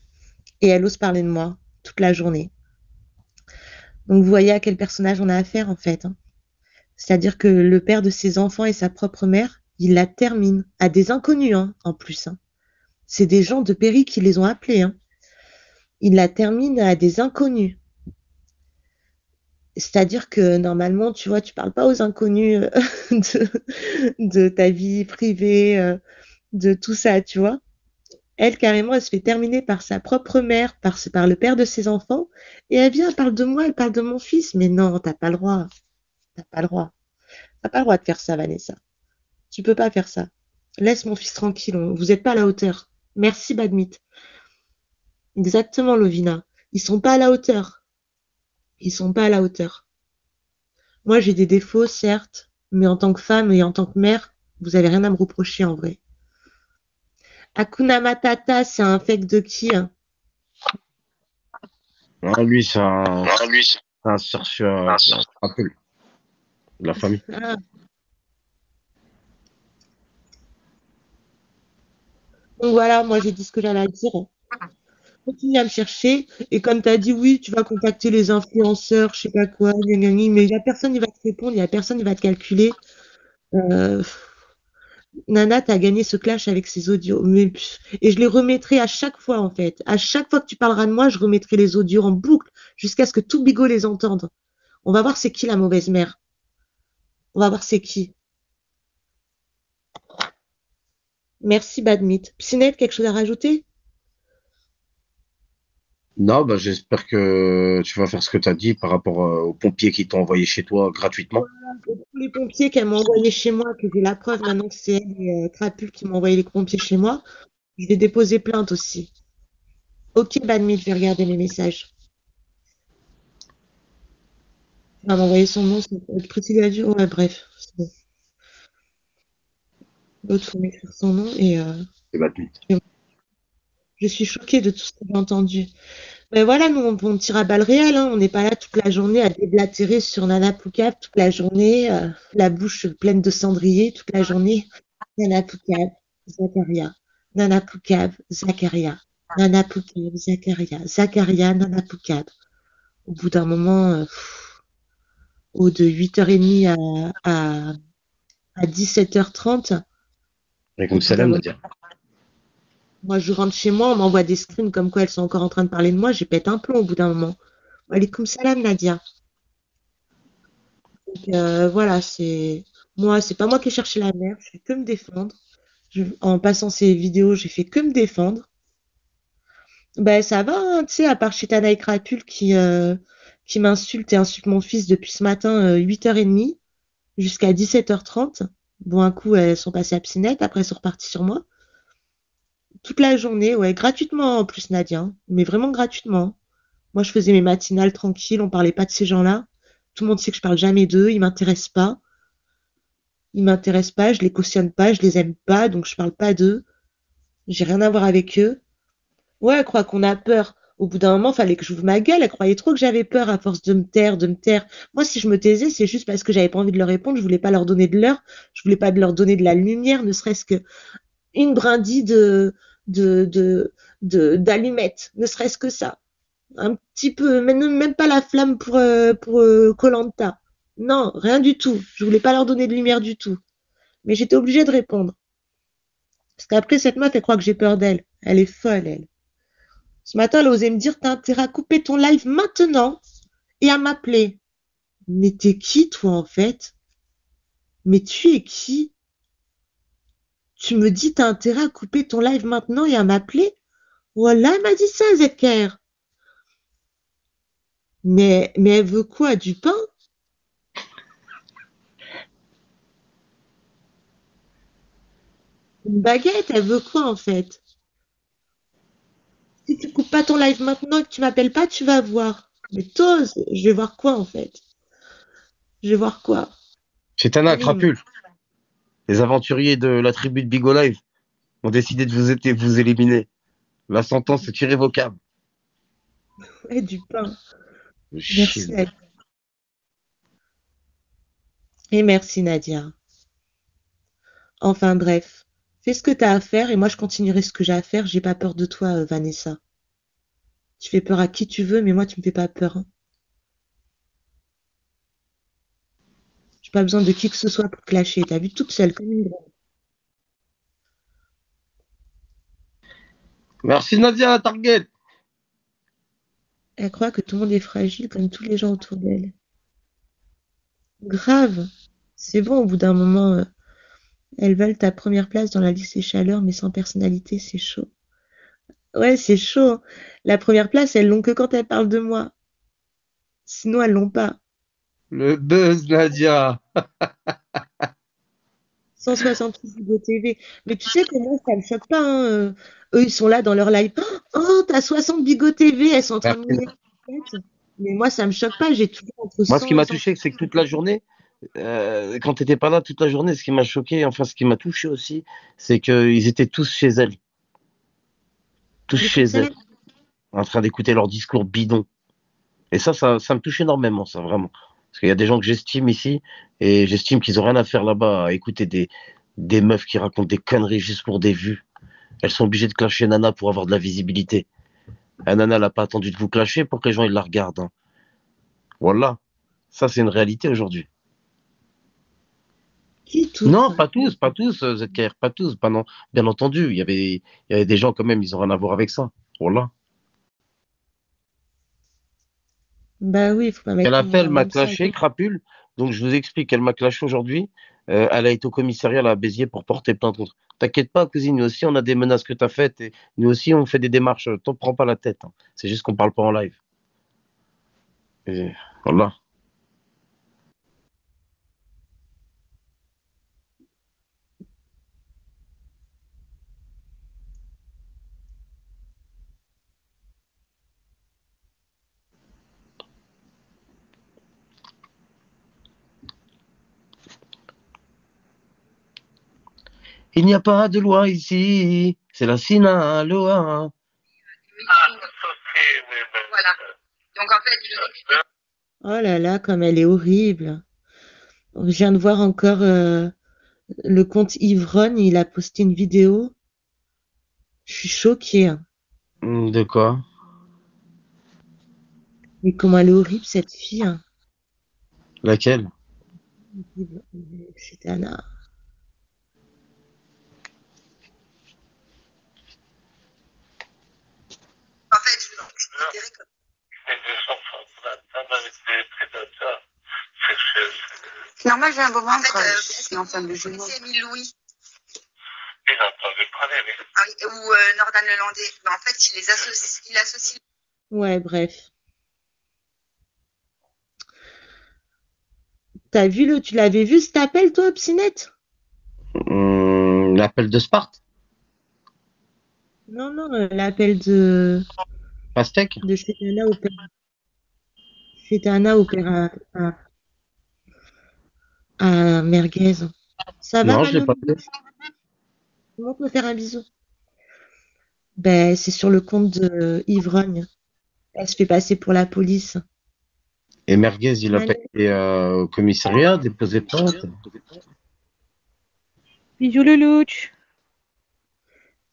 et elle ose parler de moi toute la journée. Donc vous voyez à quel personnage on a affaire en fait, hein. C'est-à-dire que le père de ses enfants et sa propre mère, il la termine à des inconnus, hein, en plus, hein. C'est des gens de Péry qui les ont appelés, hein. Il la termine à des inconnus. C'est-à-dire que normalement, tu vois, tu parles pas aux inconnus de ta vie privée, de tout ça, tu vois. Elle, carrément, elle se fait terminer par sa propre mère, par le père de ses enfants, et elle vient, elle parle de moi, elle parle de mon fils. Mais non, t'as pas le droit. T'as pas le droit. T'as pas le droit de faire ça, Vanessa. Tu peux pas faire ça. Laisse mon fils tranquille, vous êtes pas à la hauteur. Merci, Badmit. Exactement, Lovina. Ils sont pas à la hauteur. Ils sont pas à la hauteur. Moi, j'ai des défauts, certes, mais en tant que femme et en tant que mère, vous avez rien à me reprocher en vrai. Hakuna Matata, c'est un fake de qui, hein? Ah, lui, c'est un chercheur, un peu de la famille. Ah. Donc voilà, moi j'ai dit ce que j'allais dire. Continue à me chercher. Et comme tu as dit, oui, tu vas contacter les influenceurs, je sais pas quoi, gna gna gna, mais il y a personne qui va te répondre, il y a personne qui va te calculer. Euh, Nana, t'as gagné ce clash avec ces audios. Et je les remettrai à chaque fois, en fait. À chaque fois que tu parleras de moi, je remettrai les audios en boucle jusqu'à ce que tout Bigot les entende. On va voir c'est qui la mauvaise mère. On va voir c'est qui. Merci, Badmit. Psynet, quelque chose à rajouter? Non, bah, j'espère que tu vas faire ce que tu as dit par rapport aux pompiers qui t'ont envoyé chez toi gratuitement. Tous les pompiers qu'elle m'a envoyés chez moi, que j'ai la preuve maintenant que c'est elle et Crapule qui m'ont envoyé les pompiers chez moi, je vais déposer plainte aussi. Ok, Badmit, je vais regarder mes messages. Elle m'a envoyé son nom, c'est Priscilla Dieu. Ouais, bref, c'est bon. L'autre, faut m'écrire son nom et C'est Batman. je suis choquée de tout ce que j'ai entendu. Mais voilà, nous, on tire à balles réelles, hein. On n'est pas là toute la journée à déblatérer sur Nana Poucave, toute la journée, la bouche pleine de cendrier, toute la journée. Nana Poucave, Zacharia. Nana Poucave, Zacharia. Nana Poucave, Zacharia. Zacharia, Nana Poucave. Au bout d'un moment, de 8h30 à 17h30, Et au comme bout d'un Salam, moment, Nadia. moi, je rentre chez moi, on m'envoie des screens comme quoi elles sont encore en train de parler de moi, j'ai pète un plomb au bout d'un moment. Alaikum salam, Nadia. Donc, voilà, c'est pas moi qui ai cherché la merde, je fais que me défendre. En passant ces vidéos, j'ai fait que me défendre. Ben, ça va, hein, tu sais, à part Chitana et Crapule qui m'insulte et insulte mon fils depuis ce matin, 8h30 jusqu'à 17h30. Bon, un coup, elles sont passées à Psynet, après elles sont reparties sur moi. Toute la journée, ouais, gratuitement en plus, Nadia, hein, mais vraiment gratuitement. Moi, je faisais mes matinales tranquilles, on parlait pas de ces gens-là. Tout le monde sait que je parle jamais d'eux, ils m'intéressent pas. Ils m'intéressent pas, je les cautionne pas, je les aime pas, donc je parle pas d'eux. J'ai rien à voir avec eux. Ouais, elle croit qu'on a peur. Au bout d'un moment, fallait que j'ouvre ma gueule. Elle croyait trop que j'avais peur à force de me taire, de me taire. Moi, si je me taisais, c'est juste parce que j'avais pas envie de leur répondre. Je voulais pas leur donner de l'heure. Je voulais pas leur donner de la lumière, ne serait-ce que une brindille de, de, d'allumette. Ne serait-ce que ça. Un petit peu, même pas la flamme pour koh. Non, rien du tout. Je voulais pas leur donner de lumière du tout. Mais j'étais obligée de répondre. Parce qu'après, cette meuf, elle croit que j'ai peur d'elle. Elle est folle, elle. Ce matin, elle a osé me dire, t'as intérêt à couper ton live maintenant et à m'appeler. Mais t'es qui, toi, en fait? Mais tu es qui? Tu me dis, t'as intérêt à couper ton live maintenant et à m'appeler? Voilà, elle m'a dit ça, Zeker. Mais elle veut quoi? Du pain? Une baguette? Elle veut quoi, en fait? Si tu coupes pas ton live maintenant et que tu m'appelles pas, tu vas voir. Mais t'oses, je vais voir quoi, en fait? Je vais voir quoi? Chitana, Terrible. Crapule, les aventuriers de la tribu de Bigo Live ont décidé de vous éliminer. La sentence est irrévocable. Ouais, du pain. Le Merci, chien. et merci, Nadia. Enfin bref, fais ce que t'as à faire et moi je continuerai ce que j'ai à faire. J'ai pas peur de toi, Vanessa. Tu fais peur à qui tu veux, mais moi tu me fais pas peur, hein. J'ai pas besoin de qui que ce soit pour clasher. T'as vu toute seule comme une grande. Merci Nadia, Target. Elle croit que tout le monde est fragile comme tous les gens autour d'elle. Grave. C'est bon, au bout d'un moment, elles veulent ta première place dans la liste des chaleurs, mais sans personnalité, c'est chaud. Ouais, c'est chaud, hein. La première place, elles l'ont que quand elles parlent de moi. Sinon, elles l'ont pas. Le buzz, Nadia. 166 Bigo TV. Mais tu sais que moi, ça me choque pas, hein. Eux, ils sont là dans leur live. Oh, t'as 60 Bigo TV, elles sont en train de Merci. mourir. Mais moi, ça me choque pas. J'ai toujours entre Moi, ce qui 100 et m'a 100. touché, c'est que toute la journée, quand tu n'étais pas là toute la journée, ce qui m'a choqué, enfin ce qui m'a touché aussi, c'est qu'ils étaient tous chez elles. Tous Des chez conseils. elles, en train d'écouter leur discours bidon. Et ça me touche énormément, ça, vraiment. Parce qu'il y a des gens que j'estime ici, et j'estime qu'ils ont rien à faire là-bas, à écouter des meufs qui racontent des conneries juste pour des vues. Elles sont obligées de clasher Nana pour avoir de la visibilité. Ah, Nana n'a pas attendu de vous clasher pour que les gens ils la regardent, hein. Voilà. Ça, c'est une réalité aujourd'hui. Qui tout? Non, pas tous, pas tous, ZKR, pas tous, pas non. Bien entendu, il y avait des gens quand même, ils ont rien à voir avec ça. Voilà. Bah oui, il faut pas mettre Elle tout a le fait, monde elle dans le m'a même sac. clashé, crapule. Donc je vous explique, elle m'a clashé aujourd'hui. Elle a été au commissariat là, à Béziers pour porter plainte contre. T'inquiète pas, cousine, nous aussi on a des menaces que t'as faites et nous aussi on fait des démarches. T'en prends pas la tête, hein. C'est juste qu'on parle pas en live. Et voilà. Il n'y a pas de loi ici, c'est la Sinaloa. Voilà. Donc en fait, je Oh là là, comme elle est horrible. Je viens de voir encore le compte Ivronne, il a posté une vidéo. Je suis choquée, hein. De quoi? Mais comment elle est horrible, cette fille, hein. Laquelle? Horrible. C'était Anna. en fait, je me suis considérée comme c'est normal, j'ai un beau ventre. C'est l'enfant de jumeau. C'est Émile Louis. Ah oui, ou Nordan Lelandais. Mais en fait, il associe. Ouais, bref. T'as vu tu l'avais vu cet appel, toi, Psynette? L'appel de Sparte? Non, non, l'appel de Pastèque? Chetana au père. Chetana au père à Merguez. Ça va, Non, je l'ai Manon? pas fait. Comment me faire un bisou? Ben, c'est sur le compte de Ivrogne. Elle se fait passer pour la police. Et Merguez, il a pas Manon, été au commissariat, déposé plainte. Bisous Loulouche.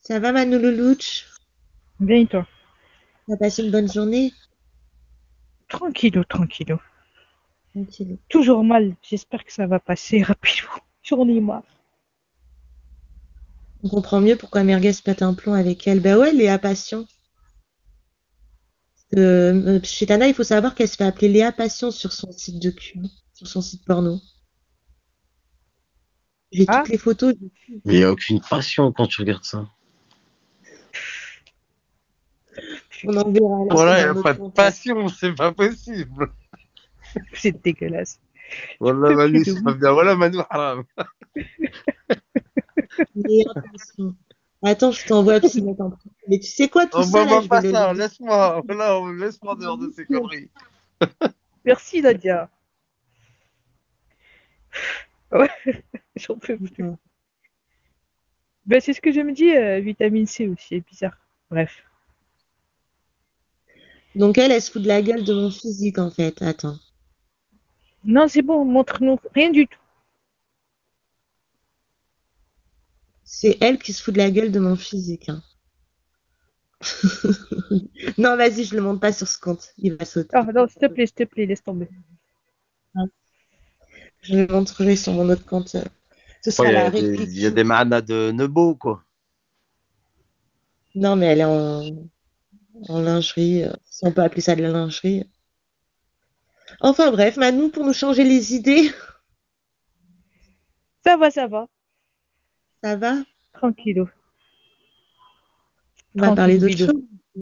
ça va, Manon Lelouch? Bien et toi? T'as passé une bonne journée? Tranquillou, tranquillou. Tranquille. Toujours mal. J'espère que ça va passer rapidement. J'en ai marre. On comprend mieux pourquoi Merguez pète un plomb avec elle. Ben ouais, Léa Passion. Chez Tana, il faut savoir qu'elle se fait appeler Léa Passion sur son site de cul, sur son site porno. J'ai Ah, toutes les photos. Mais il n'y a aucune passion quand tu regardes ça. On en verra là, Voilà, c'est il dans n'y a pas notre de compte. passion, c'est pas possible. c'est dégueulasse. Voilà, peux Manu, plus de ça vous. va bien. Voilà, Manu, haram. Léa Passion. Attends, je t'envoie Psynette en privé. Mais tu sais quoi, tout ça, là, Envoie-moi je vais pas le ça, lire. laisse-moi. Voilà, laisse-moi dehors de ces conneries. Merci Nadia. Ouais, j'en peux plus. Attends. Ben, c'est ce que je me dis, vitamine C aussi, c'est bizarre. Bref. Donc elle se fout de la gueule de mon physique, en fait. Attends. Non, c'est bon, montre-nous rien du tout. C'est elle qui se fout de la gueule de mon physique. Hein. Non, vas-y, je le monte pas sur ce compte. Il va sauter. Ah non, s'il te plaît, laisse tomber. Je le montrerai sur mon autre compte. Ce sera Ouais, la il réplique. y a des manas de Nebo, quoi. Non, mais elle est en lingerie. Si on peut appeler ça de la lingerie. Enfin bref, Manou, pour nous changer les idées, Ça va, ça va. ça va? Tranquillo. On va parler Tranquille, d'autre bidou. chose.